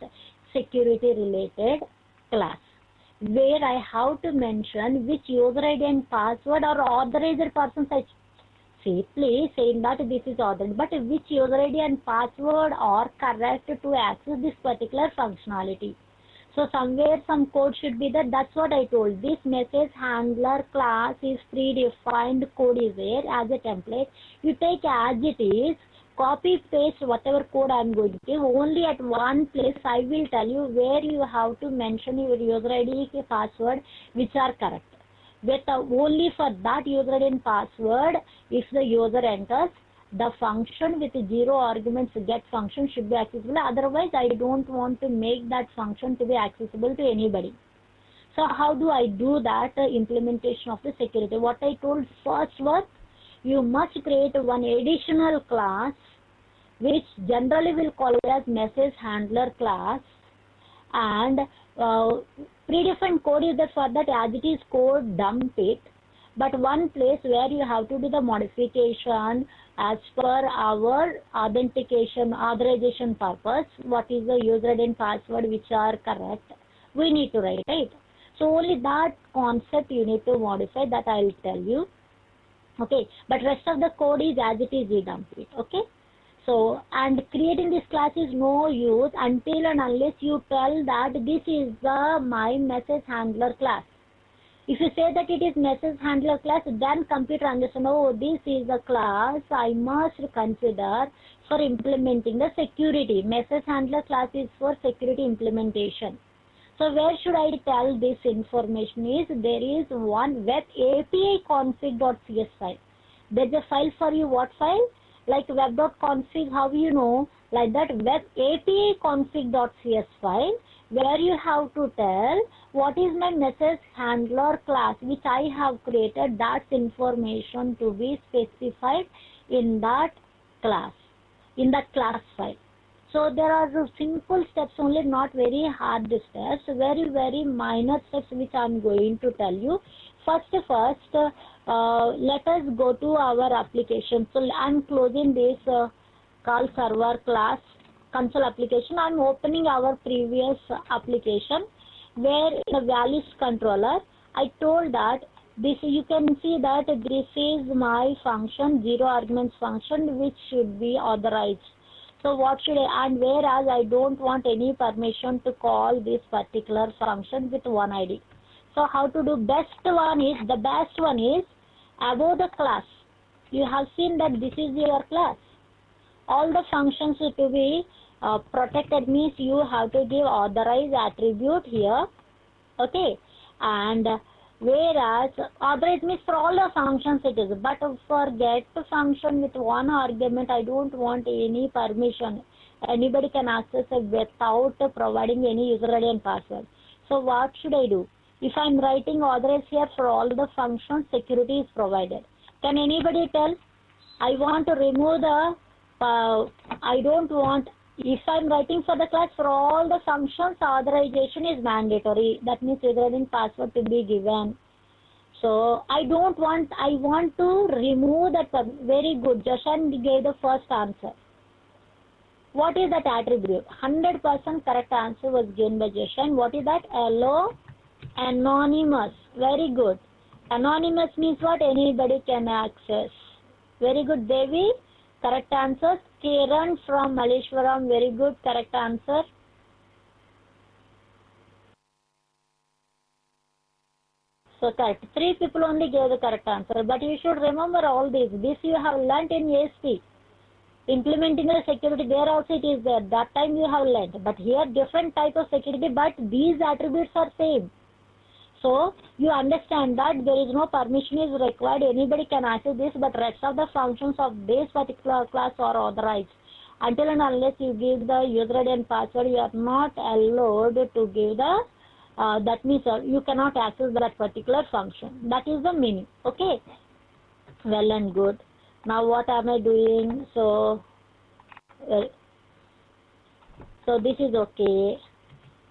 Security related class, where I have to mention which user ID and password or authorized person. Simply saying that this is authorized, but which user ID and password are correct to access this particular functionality. So somewhere some code should be there. That's what I told. This message handler class is predefined code is there as a template. You take as it is, copy paste whatever code I am going to give. Only at one place I will tell you where you have to mention your user ID and password which are correct. With only for that user ID and password, if the user enters, the function with 0 arguments get function should be accessible. Otherwise, I don't want to make that function to be accessible to anybody. So how do I do that implementation of the security? What I told first was, you must create one additional class which generally will call it as message handler class, and predefined code is that for that as it is code, dump it. But one place where you have to do the modification as per our authorization purpose, what is the user ID and password which are correct, we need to write it. So only that concept you need to modify, that I will tell you. Okay, but rest of the code is as it is, we dump it. Okay. So, and creating this class is no use until and unless you tell that this is the my message handler class. If you say that it is message handler class, then computer understands, oh, this is the class I must consider for implementing the security. Message handler class is for security implementation. So where should I tell this information is, there is one web API config.cs file. There's a file for you, what file? Like web.config, how you know? Like that web API config.cs file, where you have to tell what is my message handler class which I have created. That's information to be specified in that class, in that class file. So there are simple steps only, not very hard steps, very, very minor steps which I am going to tell you. First, let us go to our application. So I am closing this call server class. console application, I'm opening our previous application where the values controller, I told that this, you can see that this is my function, zero arguments function, which should be authorized. So what should I, and whereas I don't want any permission to call this particular function with one ID. So how to do? The best one is above the class. You have seen that this is your class. All the functions to be protected means you have to give authorized attribute here, okay, and whereas authorized means for all the functions it is, but for get function with one argument, I don't want any permission. Anybody can access it without providing any user ID and password. So what should I do? If I'm writing authorized here for all the functions, security is provided. Can anybody tell? I want to remove the I don't want, if I'm writing for the class for all the functions, authorization is mandatory. That means user ID and password to be given. So I don't want, I want to remove that. Very good. Jashan gave the first answer. What is that attribute? 100% correct answer was given by Jashan. What is that? Hello, anonymous. Very good. Anonymous means what? Anybody can access. Very good, Devi. Correct answer. Kiran from Maleshwaram, very good, correct answer. So correct. 3 people only gave the correct answer, but you should remember all this. This you have learnt in ASP. Implementing the security, there also it is there. That time you have learnt. But here different type of security, but these attributes are same. So you understand that there is no permission is required. Anybody can access this, but rest of the functions of this particular class are authorized. Until and unless you give the user ID and password, you are not allowed to give the, that means you cannot access that particular function. That is the meaning. Okay. Well and good. Now what am I doing? So this is okay.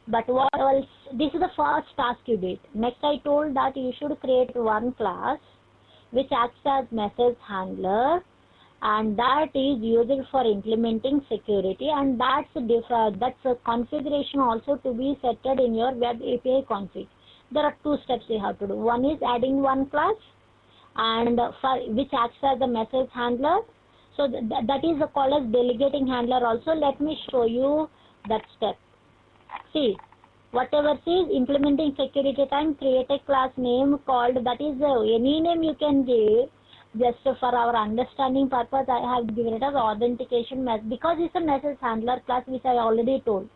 But what else? This is the first task you did. Next I told that you should create one class which acts as message handler, and that is used for implementing security, and that's a configuration also to be set in your web API config. There are 2 steps you have to do. One is adding one class and which acts as a message handler. So that is called as delegating handler also. Let me show you that step. See, whatever says implementing security time, create a class name called, that is any name you can give. Just for our understanding purpose, I have given it as authentication message, because it's a message handler class which I already told.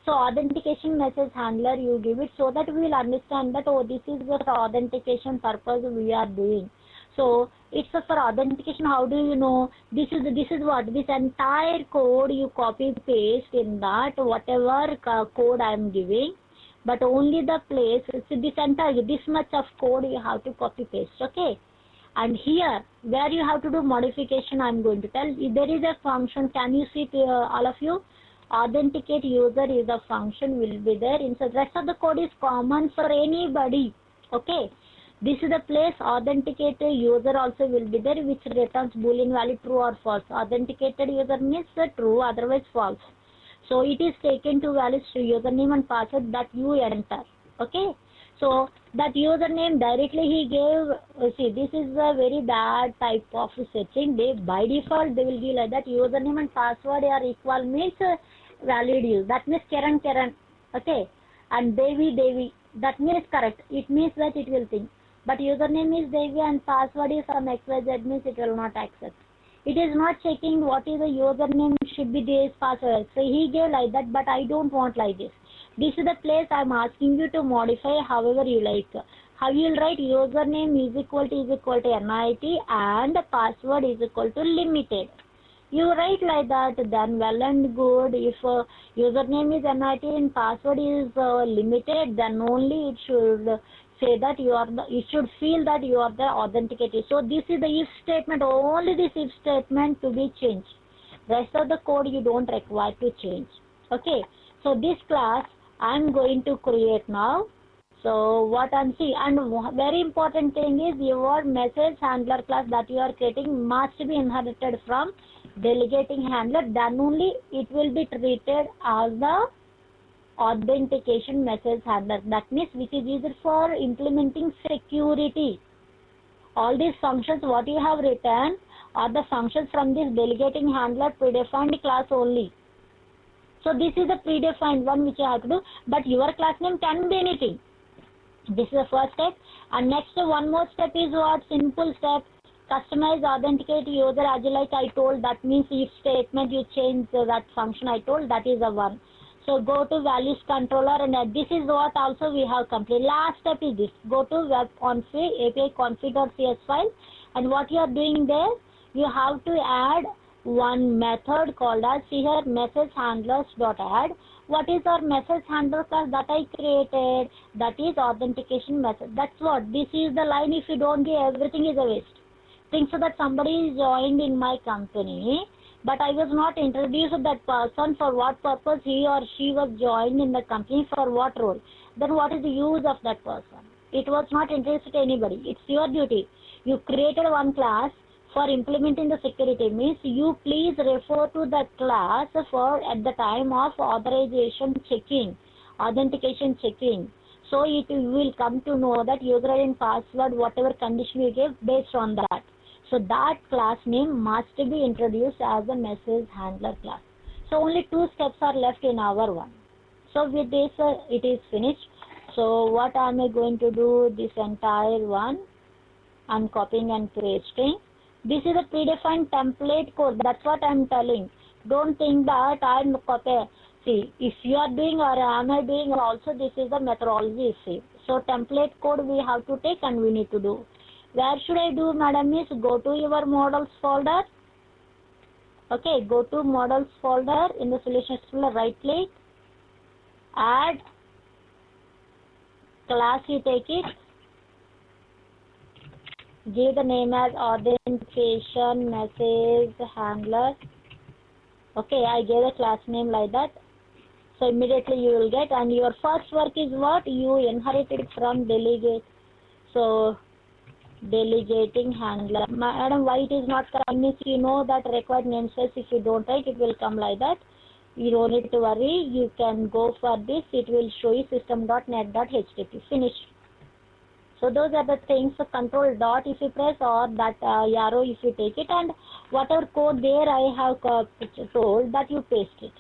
So authentication message handler you give it, so that we will understand that, oh, this is the authentication purpose we are doing. So it's for authentication. How do you know? This is what, this entire code you copy paste in that whatever code I am giving, but only the place. So this entire, this much of code you have to copy paste. Okay. And here where you have to do modification, I am going to tell. There is a function. Can you see all of you? Authenticate user is a function will be there. Inside rest of the code is common for anybody. Okay. This is the place. Authenticated user also will be there, which returns boolean value true or false. Authenticated user means true, otherwise false. So it is taken to values to username and password that you enter. Okay. So that username directly he gave. See, this is a very bad type of setting. By default they will give like that. Username and password are equal means valid use. That means Karan. Okay. And Devi. That means correct. It means that it will think. But username is Devi and password is some XYZ means it will not accept. It is not checking what is the username should be this password. So he gave like that, but I don't want like this. This is the place I am asking you to modify however you like. How you will write username is equal to NIT and password is equal to limited. You write like that, then well and good. If username is NIT and password is limited, then only it should say that you should feel that you are the authenticated. So this is the if statement, only this if statement to be changed. Rest of the code you don't require to change. Okay. So this class I am going to create now. So what I'm seeing, and very important thing is your message handler class that you are creating must be inherited from delegating handler, then only it will be treated as the authentication message handler. That means which is used for implementing security. All these functions what you have written are the functions from this delegating handler predefined class only. So this is the predefined one which you have to do, but your class name can be anything. This is the first step. And next one more step is what? Simple step. Customize authenticate user as like I told. That means if statement you change that function I told, that is the one. So go to values controller, and this is what also we have completed. Last step is this. Go to web config API config.cs file, and what you are doing there, you have to add one method called as here message handlers.add. What is our message handler class that I created? That is authentication method. That's what. This is the line. If you don't give, everything is a waste. Think so that somebody is joined in my company, but I was not introduced to that person for what purpose he or she was joined in the company, for what role. Then what is the use of that person? It was not introduced to anybody. It's your duty. You created one class for implementing the security, means you please refer to that class for at the time of authorization checking, authentication checking. So it will come to know that user ID and password, whatever condition you gave, based on that. So that class name must be introduced as a message handler class. So only two steps are left in our one. So with this it is finished. So what am I going to do? This entire one I'm copying and pasting. This is a predefined template code. That's what I'm telling. Don't think that I'm copying. See, if you are doing or am I doing also, this is the methodology. See, so template code we have to take and we need to do. Where should I do, madam? Is go to your models folder. Okay, go to models folder. In the solutions folder, right click, add class, you take it, give the name as authentication message handler. Okay, I gave a class name like that. So immediately you will get, and your first work is what? You inherited from delegate. So delegating handler. Madam, why it is not coming? You know that required namespace, if you don't write, it will come like that. You don't need to worry. You can go for this. It will show you system.net.http. Finished. So those are the things. So control dot if you press, or that arrow if you take it, and whatever code there I have told that you paste it.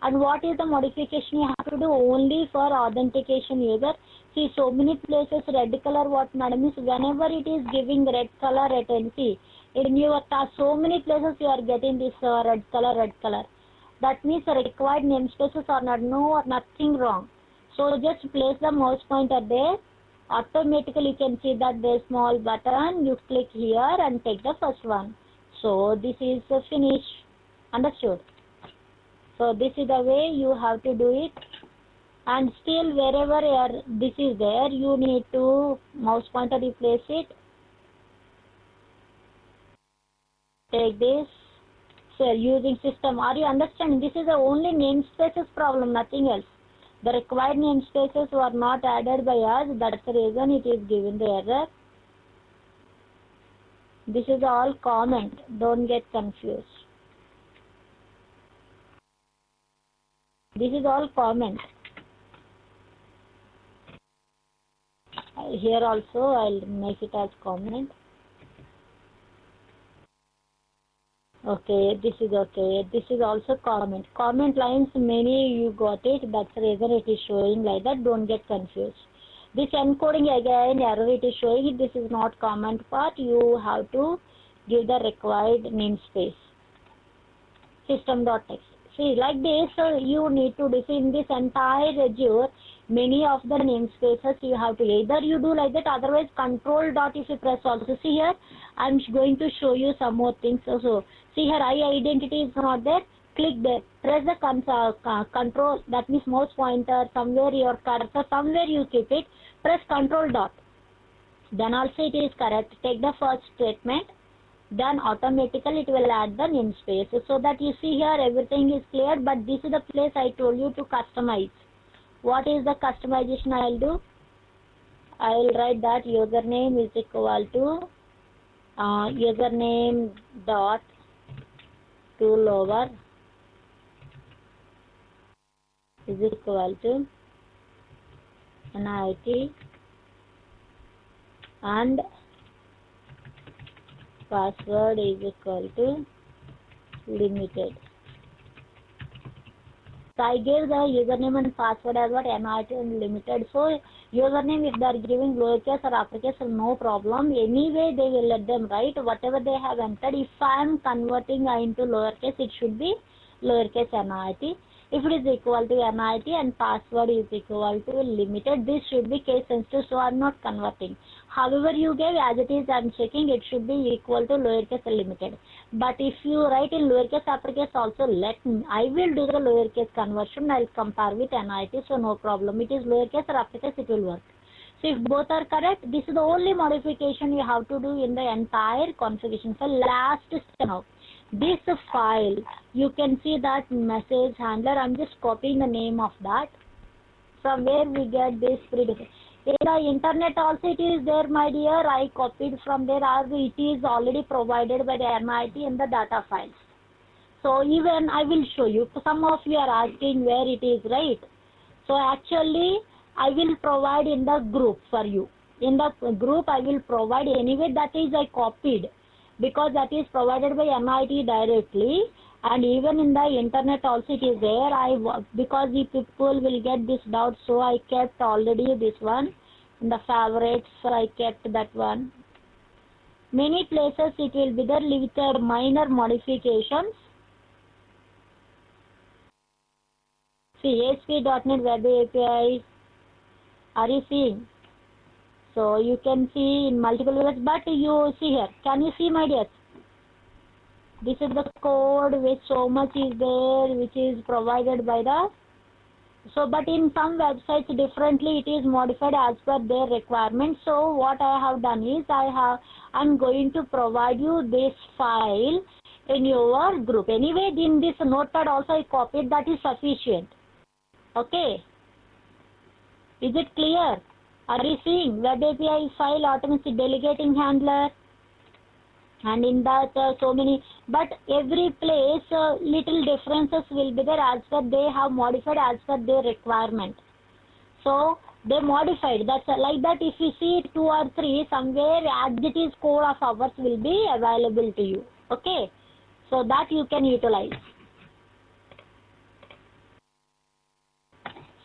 And what is the modification you have to do? Only for authentication user. See, so many places red color, what madam is, whenever it is giving red color at NC, in your task, so many places you are getting this red color. That means the required namespaces are not, no, nothing wrong. So just place the mouse pointer there. Automatically you can see that there is small button. You click here and take the first one. So this is the finish. Understood? So this is the way you have to do it. And still wherever this is there, you need to mouse pointer replace it. Take this. So using system. Are you understanding? This is the only namespaces problem, nothing else. The required namespaces were not added by us. That's the reason it is given the error. This is all comment. Don't get confused. This is all comment. Here also I'll make it as comment. Okay, this is okay. This is also comment. Comment lines, many you got it. That's the reason it is showing like that. Don't get confused. This encoding again, error it is showing it. This is not comment part. You have to give the required namespace. System.text. See, like this, you need to define this entire Azure. Many of the namespaces you have to either you do like that, otherwise control dot if you press also. See here, I'm going to show you some more things also. See here, identity is not there. Click there. Press the control, that means mouse pointer, somewhere your cursor, somewhere you keep it. Press control dot. Then also it is correct. Take the first statement. Then automatically it will add the namespace. So that you see here everything is clear, but this is the place I told you to customize. What is the customization I'll do? I'll write that username is equal to username dot to lower is equal to NIT and password is equal to limited. So I gave the username and password as what NIT and limited. So username, if they are giving lowercase or uppercase, no problem. Anyway, they will let them write whatever they have entered. If I am converting into lowercase, it should be lowercase NIT. If it is equal to NIT and password is equal to limited, this should be case sensitive, so I am not converting. However you gave, as it is, I am checking, it should be equal to lowercase limited. But if you write in lowercase uppercase also, let me, I will do the lowercase conversion, I will compare with NIT, so no problem. It is lowercase or uppercase, it will work. So if both are correct, this is the only modification you have to do in the entire configuration. So last step now. This file, you can see that message handler. I'm just copying the name of that. From where we get this predefined. In the internet also it is there, my dear. I copied from there, as it is already provided by the NIT in the data files. So even I will show you. Some of you are asking where it is, right? So actually I will provide in the group for you. In the group I will provide anyway. That is I copied, because that is provided by NIT directly, and even in the internet also it is there. Because the people will get this doubt, so I kept already this one in the favorites. I kept that one. Many places it will be there with the minor modifications. See, ASP.NET Web API. Are you seeing? So you can see in multiple ways, but you see here. Can you see, my dears? This is the code which so much is there, which is provided by the. So, but in some websites differently it is modified as per their requirements. So what I have done is I'm going to provide you this file in your group. Anyway, in this notepad also I copied. That is sufficient. Okay. Is it clear? Are you seeing? Web API file automatic delegating handler, and in that so many, but every place little differences will be there as per they have modified as per their requirement. So they modified. That's like that. If you see 2 or 3 somewhere, as it is code of ours will be available to you. Okay, so that you can utilize.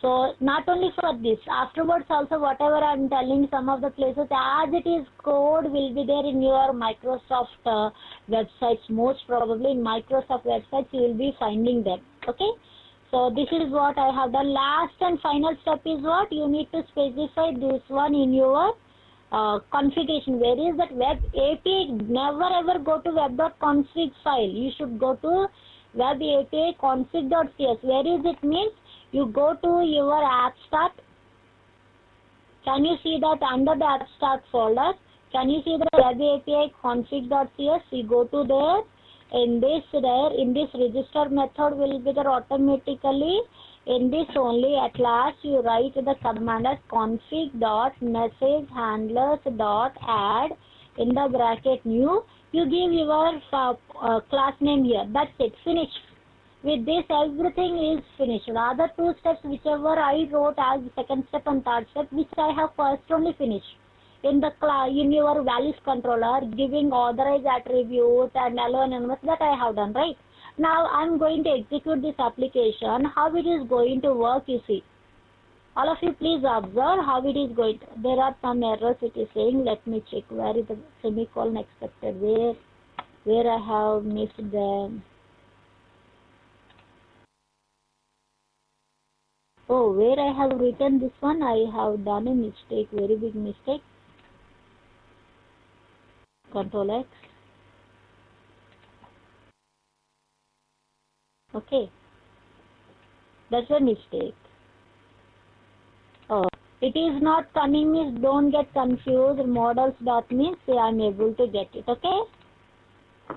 So not only for this, afterwards also whatever I am telling, some of the places as it is code will be there in your Microsoft websites. Most probably in Microsoft websites you will be finding them. Okay. So this is what I have done. Last and final step is what? You need to specify this one in your configuration. Where is that web API? Never ever go to web.config file. You should go to web API config.cs. Where is it means? You go to your app start. Can you see that under the app start folder? Can you see the web API config.cs? You go to there. In this register method will be there automatically. In this only at last you write the command as config.messagehandlers.add in the bracket new. You give your class name here. That's it. Finished. With this, everything is finished. The other 2 steps, whichever I wrote as second step and third step, which I have first only finished. In the in your values controller, giving authorized attribute and allow anonymous, that I have done, right? Now, I am going to execute this application. How it is going to work, you see. All of you please observe how it is going to. There are some errors it is saying. Let me check where is the semicolon expected. Where I have missed them. Oh, where I have written this one, I have done a mistake, very big mistake. Control X. Okay. That's a mistake. Oh, it is not coming means don't get confused. Models dot means I am able to get it. Okay.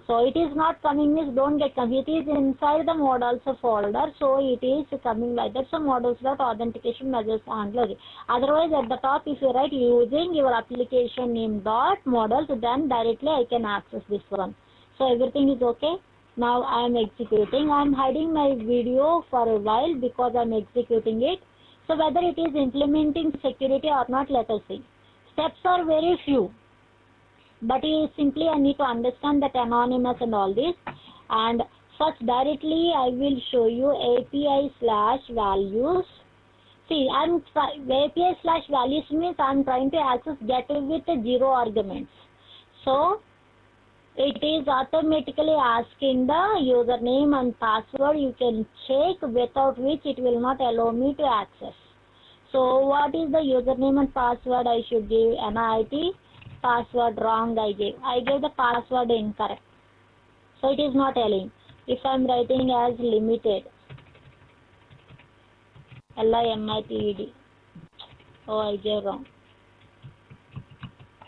So it is not coming means don't get confused. It is inside the models folder, so it is coming like that. So models.authentication measures handler. Otherwise at the top if you write using your application name dot models, then directly I can access this one. So everything is okay. Now I am executing. I am hiding my video for a while because I am executing it. So whether it is implementing security or not, let us see. Steps are very few, but simply I need to understand that anonymous and all this. And first directly I will show you API/values. See, API/values means I am trying to access get with 0 arguments. So it is automatically asking the username and password. You can check, without which it will not allow me to access. So what is the username and password I should give? NIT. Password wrong I gave. I gave the password incorrect. So it is not allowing. If I am writing as limited, LIMITED. Oh, I gave wrong.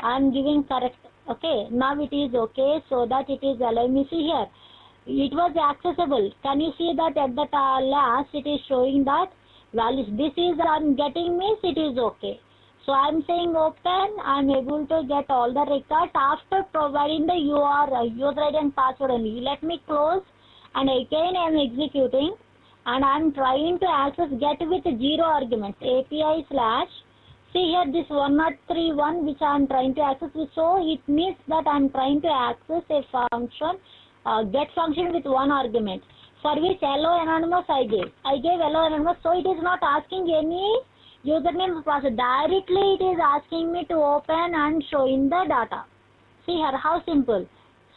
I am giving correct. Okay, now it is okay, so that it is allowing me. See here, it was accessible. Can you see that at the last it is showing that values? This is I'm getting means it is okay. So I'm saying open. I'm able to get all the records after providing the user ID and password only. Let me close, and again I'm executing, and I'm trying to access get with 0 arguments. API slash. See here, this 1031 which I am trying to access. So it means that I am trying to access a function, get function with 1 argument, for which hello anonymous I gave. I gave hello anonymous, so it is not asking any username or password. Directly it is asking me to open and show in the data. See here how simple.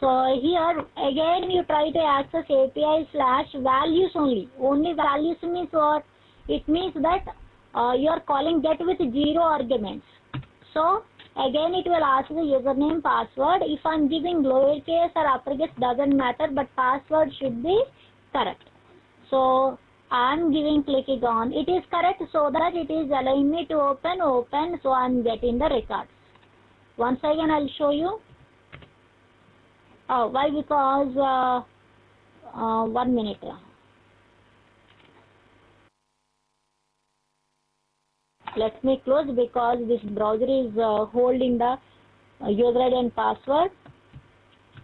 So here again you try to access API/values only. Only values means what? It means that you are calling get with 0 arguments. So again it will ask the username, password. If I am giving lowercase or uppercase doesn't matter, but password should be correct. So I am clicking on. It is correct, so that it is allowing me to open. So I am getting the records. Once again I will show you. Oh, why? Because 1 minute. Let me close because this browser is holding the user ID and password.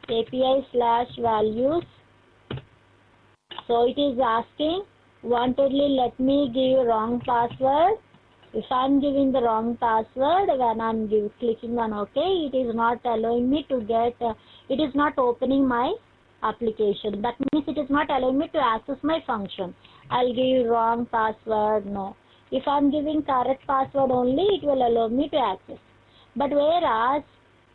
API/values. So it is asking wantedly let me give wrong password. If I am giving the wrong password, when I am clicking on OK, it is not allowing me to get. It is not opening my application. That means it is not allowing me to access my function. I'll give wrong password. No. If I am giving correct password only, it will allow me to access. But whereas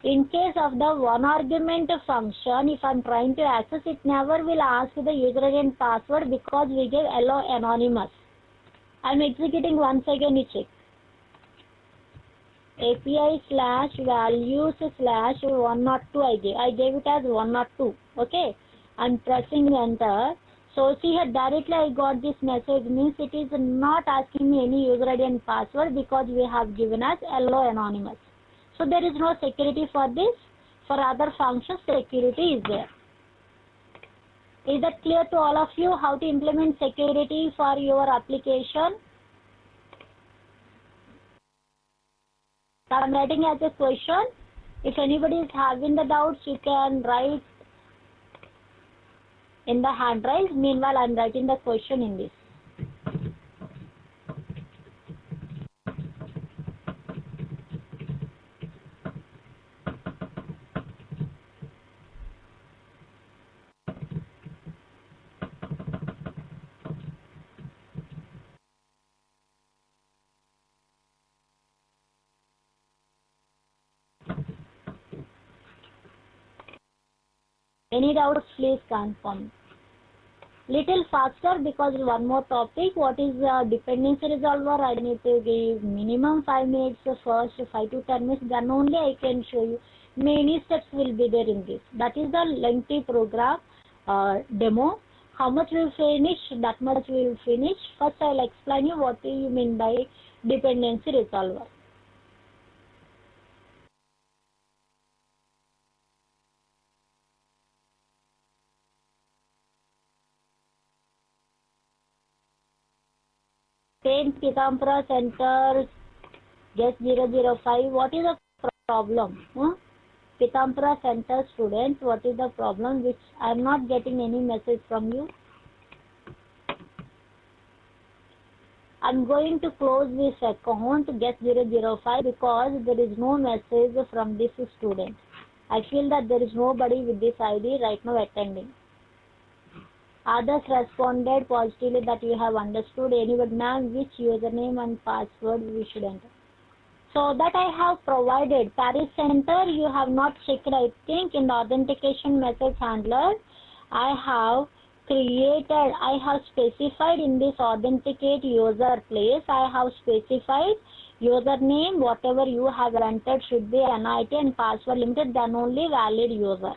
in case of the 1 argument function, if I am trying to access, it never will ask the user ID and password because we gave hello anonymous. I am executing once again. You check. API/values/102 I gave it as 102. Okay. I am pressing enter. So see here directly I got this message, means it is not asking me any user ID and password because we have given as hello anonymous. So there is no security for this. For other functions security is there. Is that clear to all of you how to implement security for your application? I am writing as a question. If anybody is having the doubts, you can write in the handrails. Meanwhile, I am writing the question in this. Any doubts, please confirm. Little faster because one more topic. What is dependency resolver? I need to give minimum 5 minutes first, 5 to 10 minutes. Then only I can show you. Many steps will be there in this. That is the lengthy program demo. How much we will finish? That much we will finish. First I will explain you what do you mean by dependency resolver. Saint Pitampura Center, guest 005. What is the problem? Pitampura Center students, what is the problem which I am not getting any message from you? I am going to close this account Get005 because there is no message from this student. I feel that there is nobody with this ID right now attending. Others responded positively that you have understood. Anybody, ma'am, which username and password we should enter? So that I have provided. Paris Center, you have not checked, I think, in the authentication message handler. I have specified in this authenticate user place, I have specified username, whatever you have entered should be NIT and password limited, then only valid user.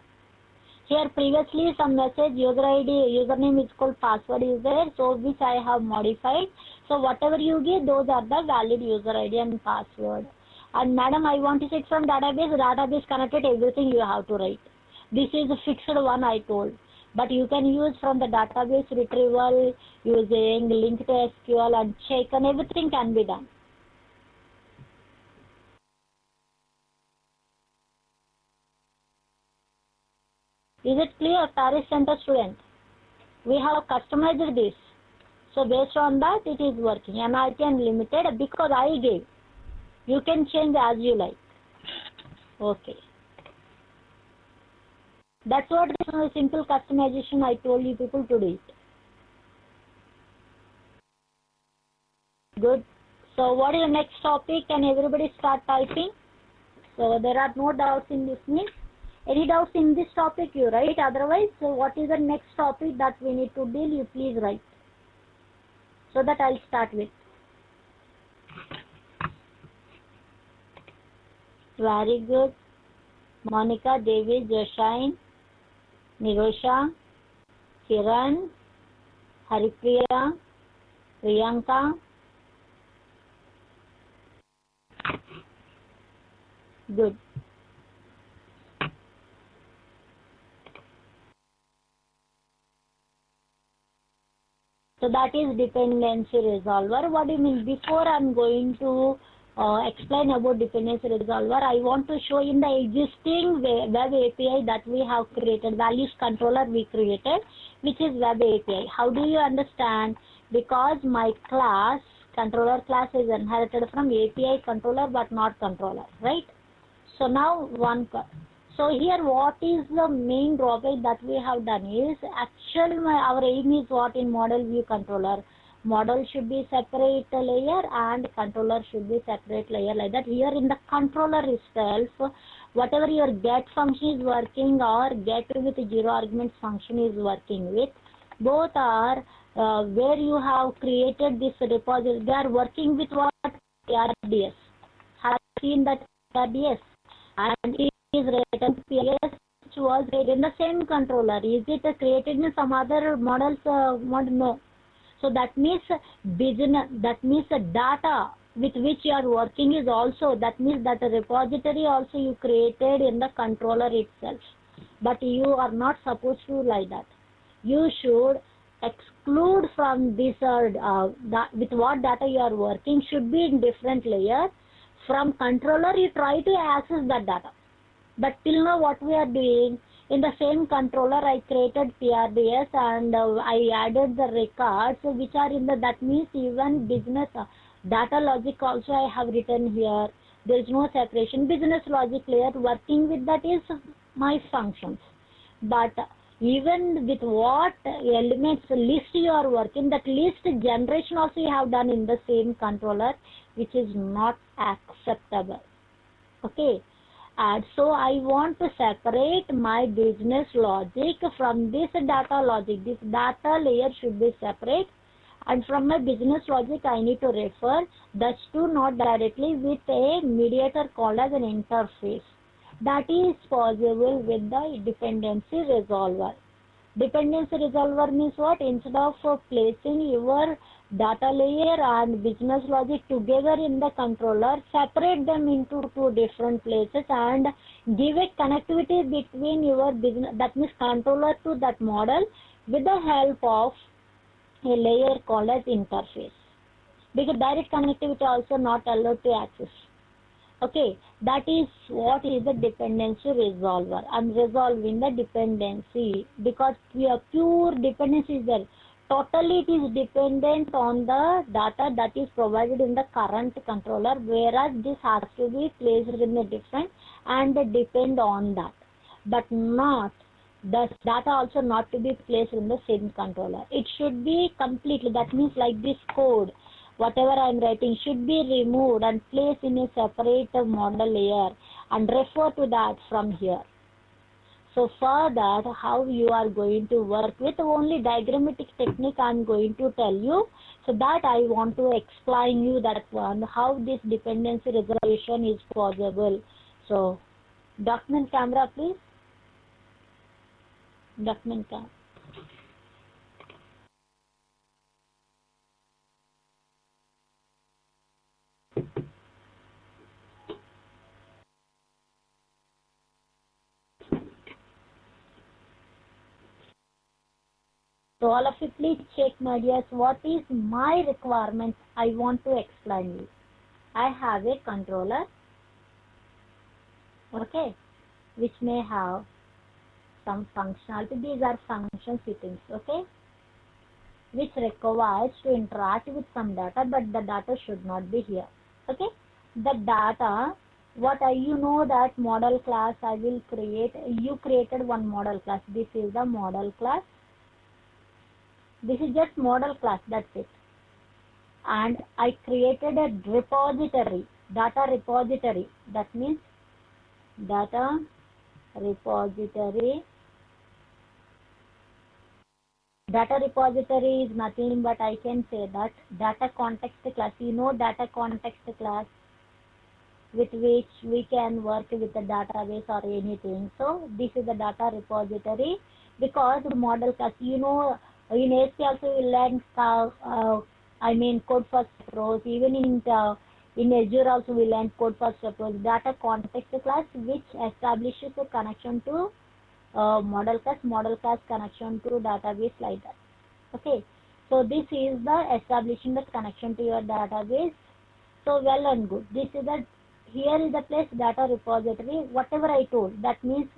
Here previously some message user ID, username is called password is there, so which I have modified. So whatever you give, those are the valid user ID and password. And madam, I want to check from database connected, everything you have to write. This is a fixed one I told. But you can use from the database retrieval using linked SQL and check, and everything can be done. Is it clear, Paris Center student? We have customized this. So based on that, it is working. NIT and limited because I gave. You can change as you like. Okay. That's what the simple customization I told you people to do it. Good. So what is the next topic? Can everybody start typing? So there are no doubts in this means. Any doubts in this topic you write, otherwise so what is the next topic that we need to deal, you please write. So that I'll start with. Very good. Monica, Devi, Joshine, Nirosha, Kiran, Haripriya, Priyanka. Good. So that is dependency resolver. What do you mean? Before I'm going to explain about dependency resolver, I want to show in the existing web API that we have created, values controller we created, which is web API. How do you understand? Because my class, controller class is inherited from API controller but not controller, right? So now so here what is the main drawback that we have done is, actually our aim is what in model view controller. Model should be separate layer and controller should be separate layer, like that. Here in the controller itself, whatever your get function is working or get with zero arguments function is working with, both are where you have created this repository. They are working with what? PRDS. Have you seen that PRDS? And it is written PS, which was created in the same controller. Is it created in some other models? No. So that means business, that means the data with which you are working is also, that means that a repository also you created in the controller itself. But you are not supposed to like that. You should exclude from this with what data you are working should be in different layer. From controller you try to access that data. But till now what we are doing, in the same controller I created PRDS and I added the records which are in the, that means even business data logic also I have written here. There is no separation. Business logic layer working with that is my functions. But even with what elements list you are working, that list generation also you have done in the same controller, which is not acceptable. Okay. And so I want to separate my business logic from this data logic. This data layer should be separate, and from my business logic I need to refer thus to not directly with a mediator called as an interface. That is possible with the dependency resolver. Dependency resolver means what? Instead of placing your data layer and business logic together in the controller, separate them into two different places and give a connectivity between your business, that means controller to that model, with the help of a layer called as interface. Because direct connectivity also not allowed to access. Okay, that is what is the dependency resolver. I'm resolving the dependency because pure dependency is there. Totally it is dependent on the data that is provided in the current controller, whereas this has to be placed in a different and depend on that. But not the data also not to be placed in the same controller. It should be completely, that means like this code, whatever I am writing should be removed and placed in a separate model layer and refer to that from here. So for that, how you are going to work with only diagrammatic technique I am going to tell you. So that I want to explain you that one, how this dependency resolution is possible. So document camera please. Document camera. So all of you please check, my dears, what is my requirement I want to explain you. I have a controller, okay, which may have some functionality. These are function settings, okay, which requires to interact with some data, but the data should not be here, okay. The data, what you know that model class I will create, you created one model class. This is the model class. This is just model class, that's it. And I created a repository, data repository. That means data repository. Data repository is nothing but I can say that data context class. You know data context class with which we can work with the database or anything. So this is the data repository because the model class, you know, in ASP also we learn code first approach. Even in Azure also we learn code first approach. Data context class which establishes a connection to model class connection to database, like that. Okay, so this is the establishing the connection to your database. So well and good. This is the, here is the place data repository. Whatever I told, that means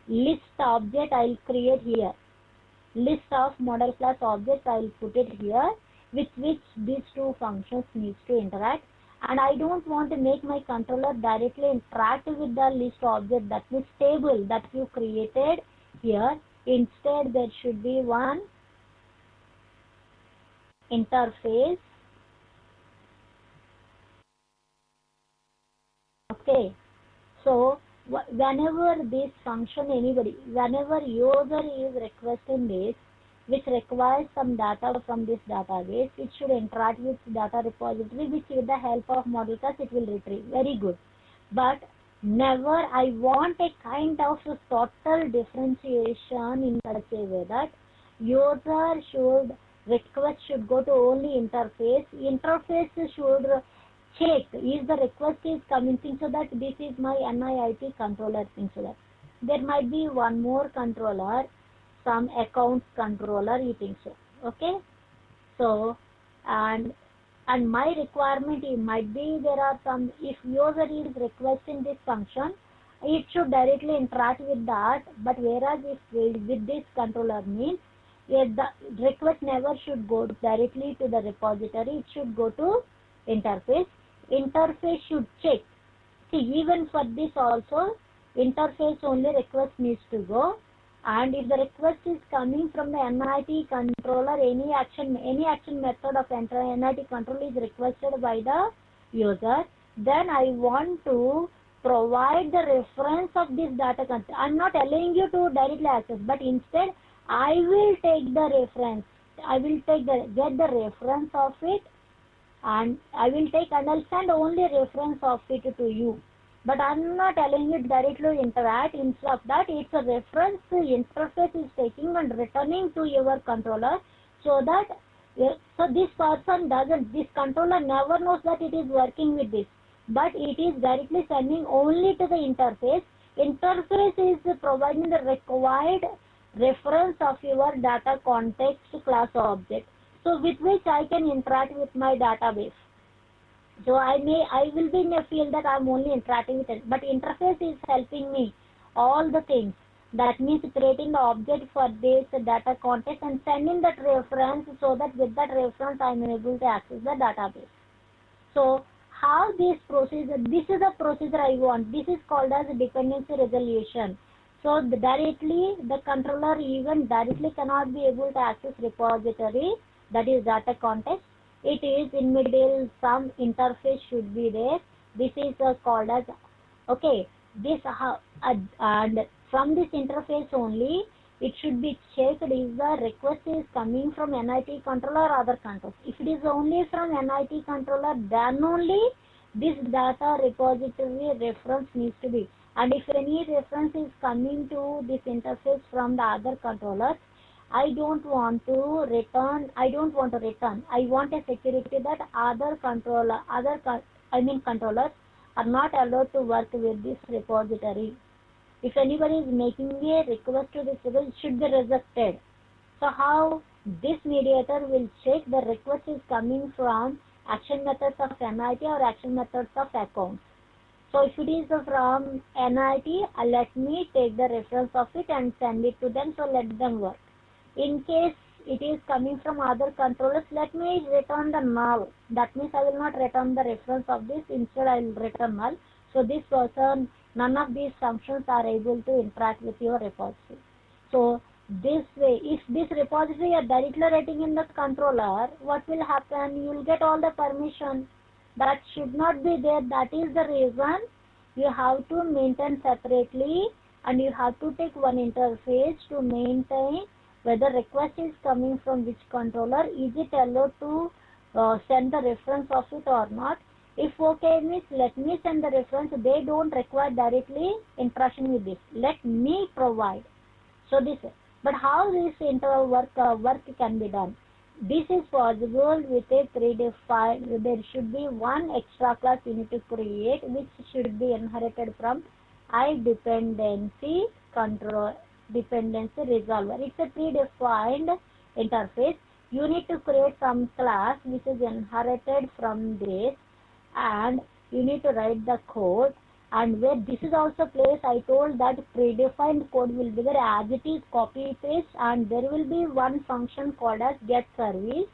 list object I will create here. List of model class objects I will put it here, with which these two functions needs to interact. And I don't want to make my controller directly interact with the list object, that means table that you created here. Instead there should be one interface. Okay, so whenever this function, whenever user is requesting this, which requires some data from this database, it should interact with data repository, which with the help of model class it will retrieve. Very good. But never I want a kind of a subtle differentiation in such a way that user should request should go to only interface. Interface should check if the request is coming, think so that this is my NIIT controller, think so that there might be one more controller, some accounts controller, you think so, okay. So and my requirement it might be there are some, if user is requesting this function, it should directly interact with that. But whereas if with this controller means the request never should go directly to the repository, it should go to interface. Interface should check. See, even for this also, interface only request needs to go. And if the request is coming from the NIT controller, any action method of NIT controller is requested by the user, then I want to provide the reference of this data content. I'm not allowing you to directly access, but instead I will take the reference. I will get the reference of it, and I will take and I'll send only reference of it to you. But I'm not allowing it directly to interact. Instead of that, it's a reference interface is taking and returning to your controller, so that so this person doesn't, this controller never knows that it is working with this, but it is directly sending only to the interface. Interface is providing the required reference of your data context class object, so with which I can interact with my database. So I will be in a field that I'm only interacting with it, but interface is helping me all the things. That means creating the object for this data context and sending that reference, so that with that reference I'm able to access the database. So how this procedure, this is the procedure I want. This is called as dependency resolution. So directly the controller even directly cannot be able to access repository, that is data context. It is in middle, some interface should be there. This is called as, okay, this and from this interface only it should be checked if the request is coming from NIT controller or other controls. If it is only from NIT controller, then only this data repository reference needs to be. And if any reference is coming to this interface from the other controllers, I don't want to return. I want a security that controllers are not allowed to work with this repository. If anybody is making a request to this, it should be rejected. So how this mediator will check the request is coming from action methods of NIT or action methods of accounts. So if it is from NIT, let me take the reference of it and send it to them, so let them work. In case it is coming from other controllers, let me return the null. That means I will not return the reference of this, instead I will return null. So this person, none of these functions are able to interact with your repository. So this way, if this repository are directly writing in the controller, what will happen? You will get all the permission. That should not be there. That is the reason you have to maintain separately, and you have to take one interface to maintain whether request is coming from which controller, is it allowed to send the reference of it or not. If okay means let me send the reference, they don't require directly interaction with this, let me provide. So this, but how this work can be done? This is possible with a predefined, there should be one extra class you need to create, which should be inherited from dependency resolver. It's a predefined interface. You need to create some class which is inherited from this, and you need to write the code. And where this is also place, I told that predefined code will be there as it is, copy paste, and there will be one function called as get service,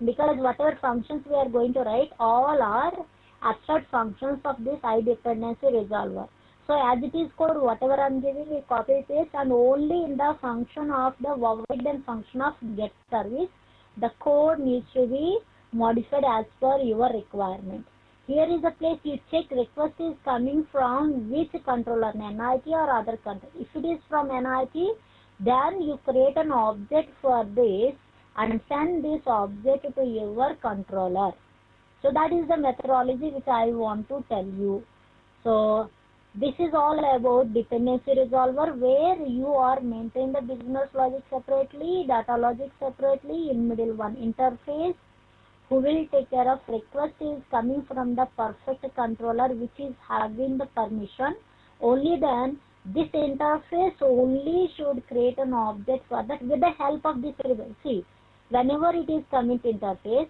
because whatever functions we are going to write, all are abstract functions of this dependency resolver. So as it is code, whatever I am giving, we copy paste, and only in the function of the void and function of get service, the code needs to be modified as per your requirement. Here is the place you check request is coming from which controller, NIT or other controller. If it is from NIT, then you create an object for this and send this object to your controller. So that is the methodology which I want to tell you. So this is all about dependency resolver, where you are maintaining the business logic separately, data logic separately, in middle one interface who will take care of request is coming from the perfect controller which is having the permission. Only then this interface only should create an object for that with the help of this. See, whenever it is coming to interface,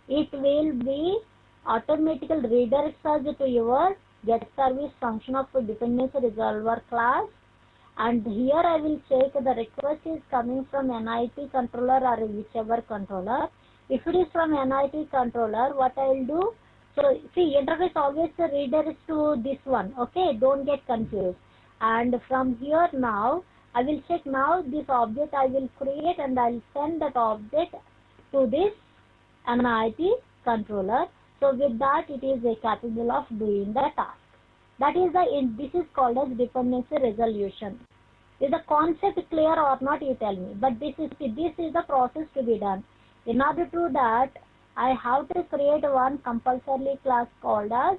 it will be automatically redirects us to your get service function of dependency resolver class, and here I will check the request is coming from NIT controller or whichever controller. If it is from NIT controller, what I will do, so see, interface always redirects to this one, okay, don't get confused. And from here now, I will check now this object I will create, and I will send that object to this NIT controller. So with that, it is capable of doing the task. That is this is called as dependency resolution. Is the concept clear or not, you tell me. But this is the process to be done. In order to do that, I have to create one compulsory class called as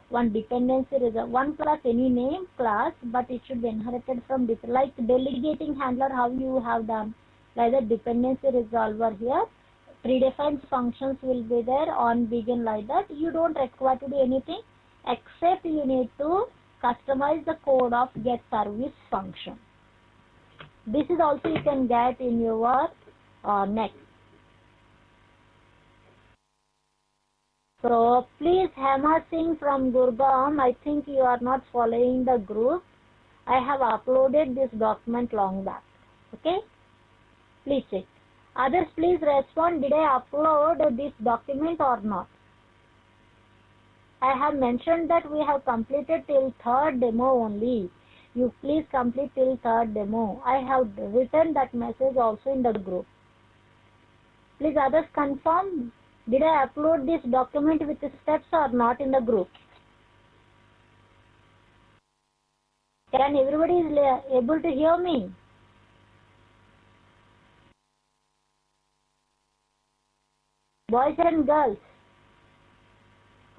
one dependency resolver. One class, any name class, but it should be inherited from this, like delegating handler, how you have done. Like the dependency resolver here, predefined functions will be there on begin like that. You don't require to do anything except you need to customize the code of get service function. This is also you can get in your next. So please, Hema Singh from Gurgaon, I think you are not following the group. I have uploaded this document long back. Okay? Please check. Others, please respond. Did I upload this document or not? I have mentioned that we have completed till third demo only. You please complete till third demo. I have written that message also in the group. Please others confirm. Did I upload this document with the steps or not in the group? Can everybody is able to hear me? Boys and girls,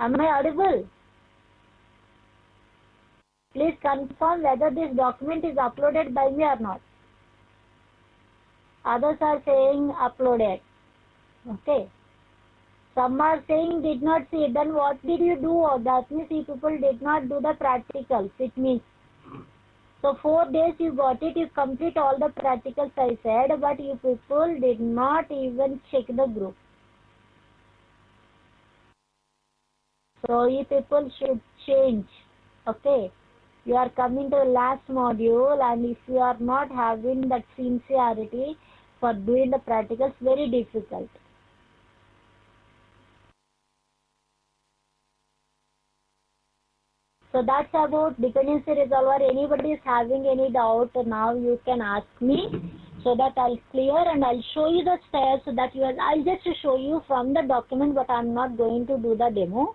am I audible? Please confirm whether this document is uploaded by me or not. Others are saying uploaded. Okay. Some are saying did not see. Then what did you do? That means you people did not do the practicals. It means. So 4 days you got it. You complete all the practicals I said. But you people did not even check the group. So you people should change. Okay. You are coming to the last module, and if you are not having that sincerity for doing the practicals, very difficult. So that's about dependency resolver. Anybody is having any doubt now, you can ask me so that I'll clear and I'll show you the steps so that I'll just show you from the document, but I'm not going to do the demo.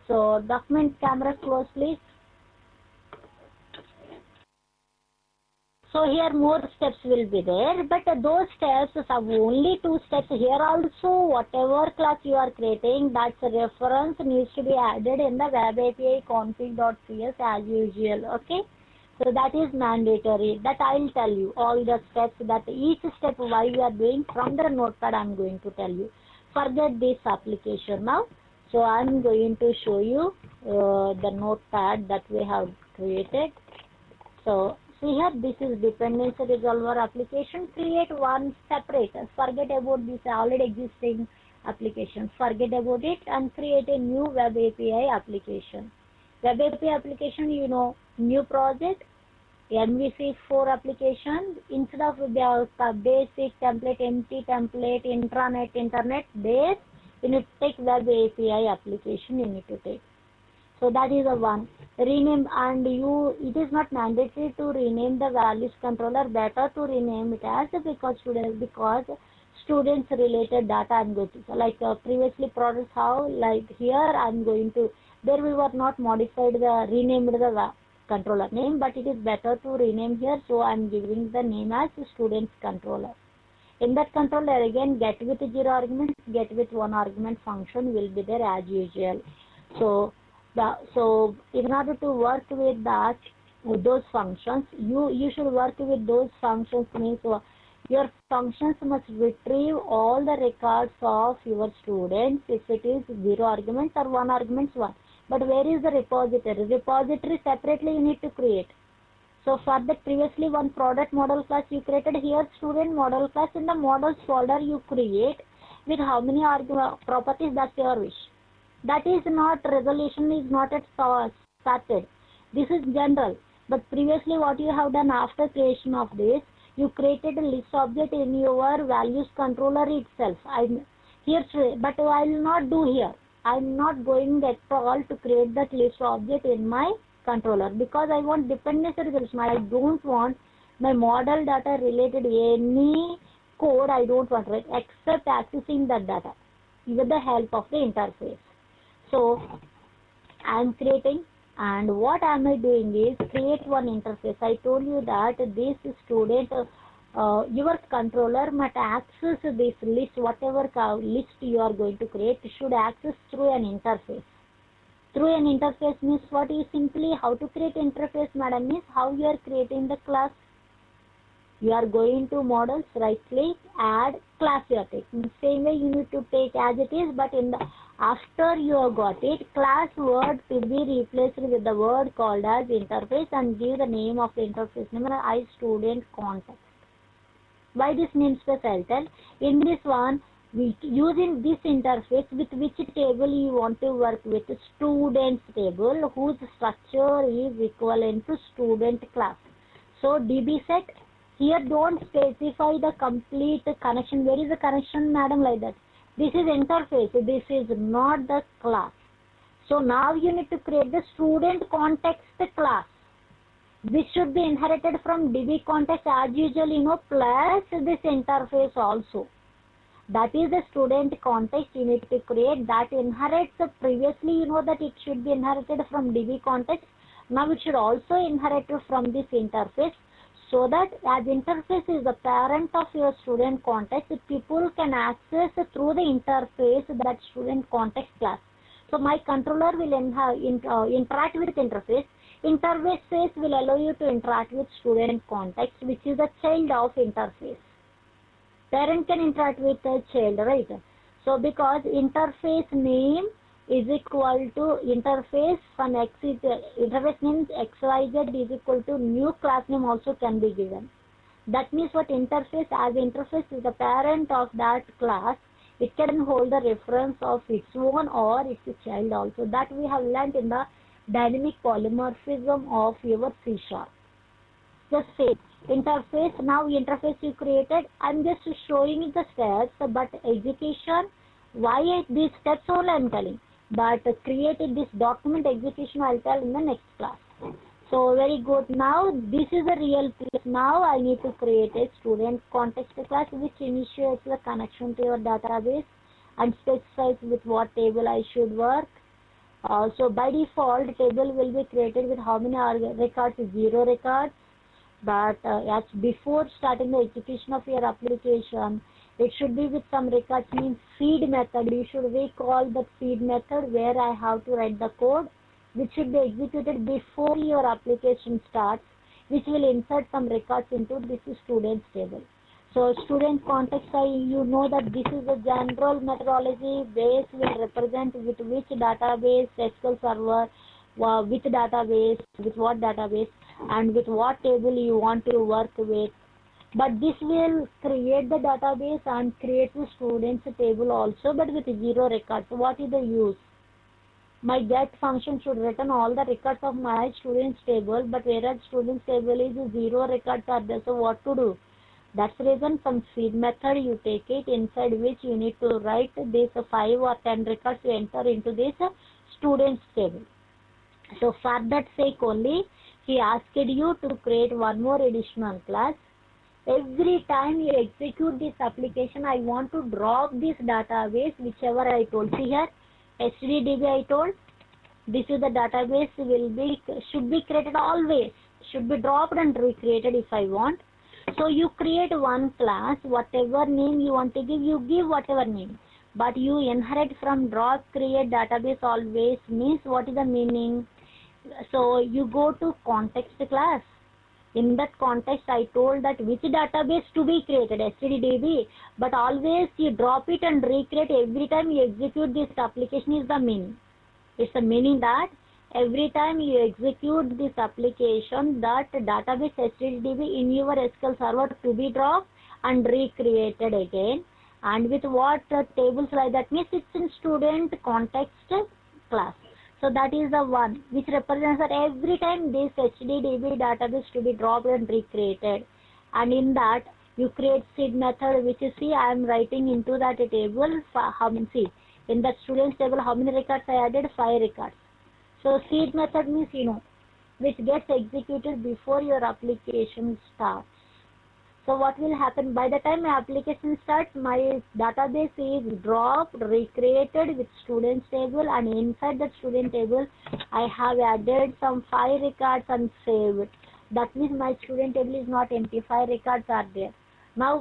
So document camera close, please. So here more steps will be there, but those steps are only 2 steps. Here also, whatever class you are creating, that's a reference needs to be added in the web API config.cs as usual. Okay, so that is mandatory. That I'll tell you all the steps. That each step why we are doing from the notepad, I'm going to tell you. Forget this application now. So I'm going to show you the notepad that we have created. So see here, this is dependency resolver application. Create one separate. Forget about this already existing application. Forget about it and create a new web API application. Web API application, you know, new project, MVC4 application. Instead of the basic template, empty template, intranet, internet base, you need to take web API application. You need to take. So that is the one. Rename, and it is not mandatory to rename the values controller. Better to rename it as because students related data I'm going to. So like previously products how, like here I'm going to, there we were not modified the renamed the controller name, but it is better to rename here. So I'm giving the name as students controller. In that controller again, get with 0 arguments, get with 1 argument function will be there as usual. So in order to work with that, with those functions, you should work with those functions. Means your functions must retrieve all the records of your students if it is 0 arguments or 1 arguments 1. But where is the repository? Repository separately you need to create. So for that, previously one product model class you created, here student model class. In the models folder you create with how many properties, that's your wish. That is not, resolution is not at started. This is general. But previously what you have done after creation of this, you created a list object in your values controller itself. But I will not do here. I am not going at all to create that list object in my controller because I want dependency resolution. I don't want my model data related any code. I don't want, right, except accessing that data with the help of the interface. So I am creating, and what am I doing is create one interface. I told you that this student, your controller must access this list, whatever list you are going to create should access through an interface. Through an interface means what is simply how to create interface, madam, means how you are creating the class. You are going to models, right click, add class you are taking. Same way you need to take as it is, but in the after you have got it, class word to be replaced with the word called as interface and give the name of the interface name as student context. Why this namespace I'll tell. In this one, Using this interface, with which table you want to work with? Students table, whose structure is equivalent to student class. So DB set, here don't specify the complete connection. Where is the connection, madam? Like that. This is interface, this is not the class. So now you need to create the student context class. This should be inherited from DB context as usual, plus this interface also. That is the student context you need to create. That inherits previously, that it should be inherited from DB context. Now it should also inherit from this interface, so that as interface is the parent of your student context, people can access through the interface that student context class. So my controller will interact with interface. Interface will allow you to interact with student context, which is the child of interface. Parent can interact with the child, right? So because interface name is equal to interface from interface name XYZ is equal to new class name also can be given. That means what interface, as interface is the parent of that class, it can hold the reference of its own or its child also. That we have learned in the dynamic polymorphism of your C#. Just say interface. Now interface you created. I'm just showing the steps, but execution, why these steps only I'm telling. But created this document execution I'll tell in the next class. So very good. Now this is a real place. Now I need to create a student context class which initiates the connection to your database and specifies with what table I should work. So by default table will be created with how many records? 0 records. But as before starting the execution of your application, it should be with some records, means feed method. You should recall that feed method where I have to write the code, which should be executed before your application starts, which will insert some records into this students table. So student context, you know that this is a general methodology. Base will represent with which database, SQL server, with database, with what database, and with what table you want to work with. But this will create the database and create the students table also, but with 0 records. What is the use? My get function should return all the records of my students table, but whereas students table is 0 records are there. So what to do? That's the reason some feed method you take it, inside which you need to write this 5 or 10 records to enter into this students table. So for that sake only, he asked you to create one more additional class. Every time you execute this application, I want to drop this database, whichever I told. See here, HDDB I told. This is the database should be created always. Should be dropped and recreated if I want. So you create one class, whatever name you want to give, you give whatever name. But you inherit from drop create database always means what is the meaning? So you go to context class. In that context, I told that which database to be created, HDDB, but always you drop it and recreate every time you execute this application is the meaning. It's the meaning that every time you execute this application, that database HDDB in your SQL server to be dropped and recreated again. And with what tables like that means it's in student context class. So that is the one which represents that every time this HDDB database to be dropped and recreated. And in that you create seed method, which is, see, I am writing into that table how many, see, in that students table how many records I added? 5 records. So seed method means, which gets executed before your application starts. So what will happen? By the time my application starts, my database is dropped, recreated with students table, and inside that student table, I have added some 5 records and saved. That means my student table is not empty, 5 records are there. Now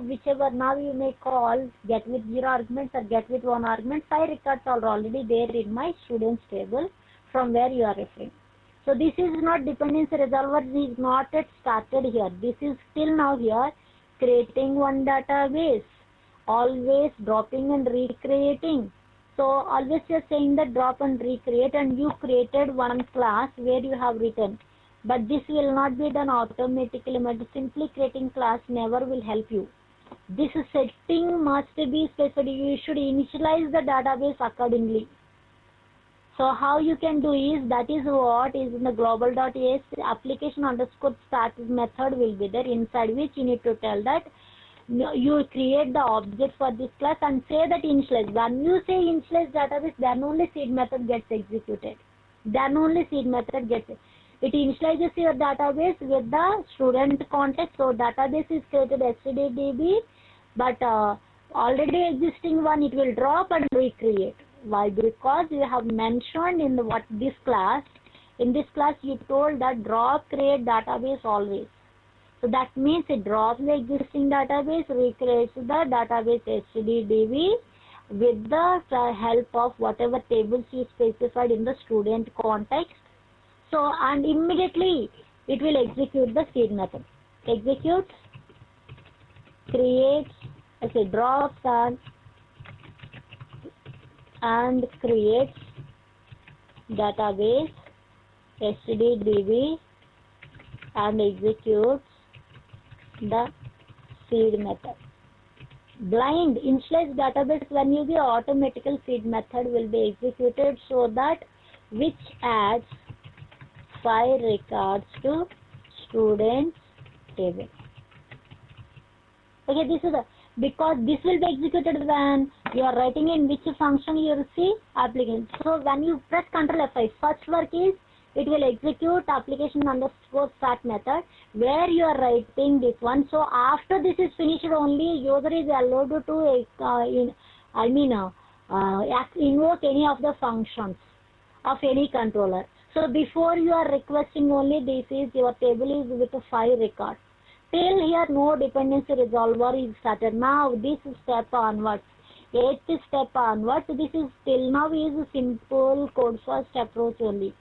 now you may call get with 0 arguments or get with 1 argument, 5 records are already there in my students table from where you are referring. So this is not dependency resolver, this is not yet started here. This is still now here. Creating one database, always dropping and recreating. So always you're saying that drop and recreate, and you created one class where you have written. But this will not be done automatically, but simply creating class never will help you. This setting must be specified. You should initialize the database accordingly. So how you can do is, that is what is in the global.as application underscore start method will be there, inside which you need to tell that you create the object for this class and say that initialize. When you say initialize database, then only seed method gets executed. Then only seed method gets it. It initializes your database with the student context. So database is created stdb, but already existing one it will drop and recreate. Why? Because you have mentioned in this class. In this class you told that drop create database always. So that means it drops the existing database, recreates the database stdb with the help of whatever tables you specified in the student context. So, and immediately it will execute the seed method. Executes, creates, drops and creates database stdb and executes the seed method. Blind initialize database, when you give automatical seed method will be executed, so that which adds 5 records to students table. Okay, this is because this will be executed when you are writing in which function you will see applicant. So when you press Ctrl F5, first work is it will execute application underscore start method where you are writing this one. So after this is finished, only user is allowed to invoke any of the functions of any controller. So before you are requesting, only this is your table is with 5 records. Till here no dependency resolver is started. Now this step onwards, 8th step onwards, this is till now is a simple code first approach only.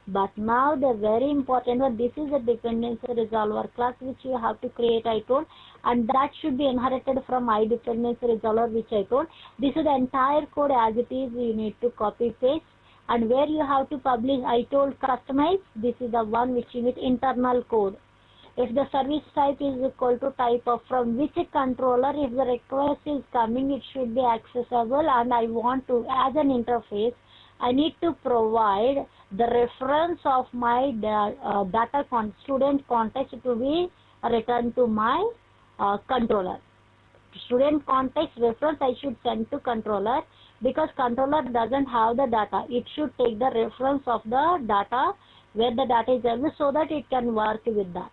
But now the very important one, this is a dependency resolver class which you have to create, I told, and that should be inherited from my dependency resolver which I told. This is the entire code as it is, you need to copy paste, and where you have to publish, I told customize, this is the one which you need internal code. If the service type is equal to type of from which controller, if the request is coming, it should be accessible, and I want to, as an interface, I need to provide the reference of my student context to be returned to my controller. Student context reference I should send to controller, because controller doesn't have the data. It should take the reference of the data where the data is available, so that it can work with that.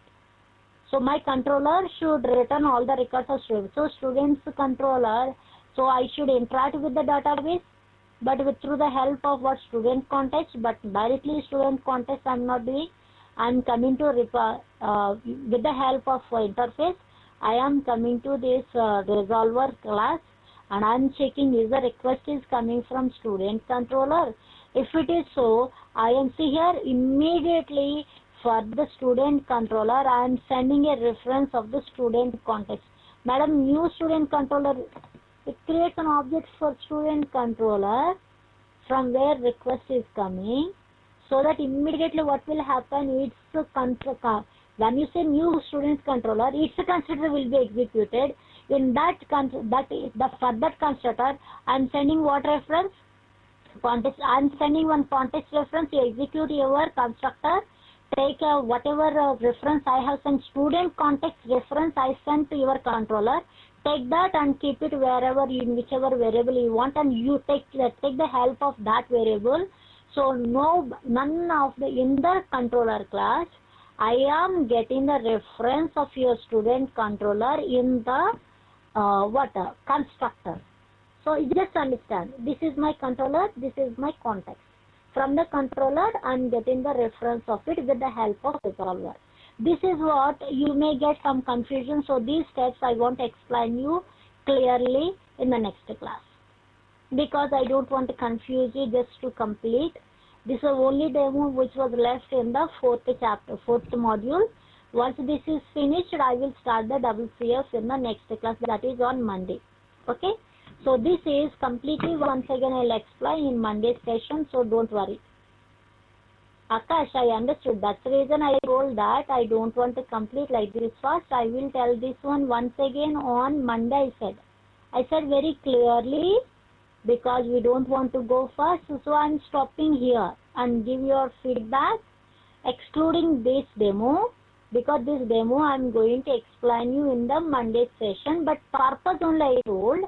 So my controller should return all the records of students. So students controller, so I should interact with the database, but through the help of what student context, but directly student context I am not doing. I am coming to with the help of interface, I am coming to this resolver class, and I am checking is the request is coming from student controller. If it is so, I am see here immediately for the student controller I am sending a reference of the student context. Madam, new student controller, it creates an object for student controller from where request is coming, so that immediately what will happen, it's a when you say new student controller, its constructor will be executed. In that for that constructor I am sending what reference? Context. I am sending one context reference. You execute your constructor, take whatever reference I have sent, student context reference I sent to your controller, take that and keep it wherever in whichever variable you want, and you take the help of that variable. So none of the in the controller class I am getting the reference of your student controller in the constructor. So you just understand, this is my controller, this is my context. From the controller I am getting the reference of it with the help of resolver. This is what you may get some confusion. So these steps I won't explain you clearly in the next class, because I don't want to confuse you just to complete. This is only demo which was left in the 4th chapter, 4th module. Once this is finished, I will start the WCF in the next class, that is on Monday. Okay. So this is completely, once again I will explain in Monday's session, so don't worry. Akash, I understood. That's the reason I told that I don't want to complete like this fast. I will tell this one once again on Monday, I said very clearly, because we don't want to go fast. So I'm stopping here and give your feedback, excluding this demo, because this demo I'm going to explain you in the Monday session, but purpose only I told,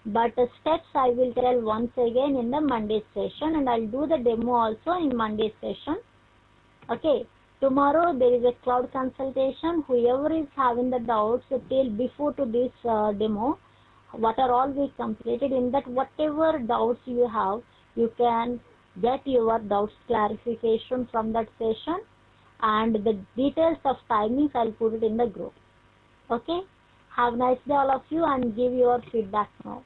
but the steps I will tell once again in the Monday session, and I'll do the demo also in Monday session. Okay, tomorrow there is a cloud consultation. Whoever is having the doubts till before to this demo, what are all we completed, in that whatever doubts you have, you can get your doubts clarification from that session, and the details of timings I'll put it in the group. Okay, have a nice day all of you, and give your feedback now.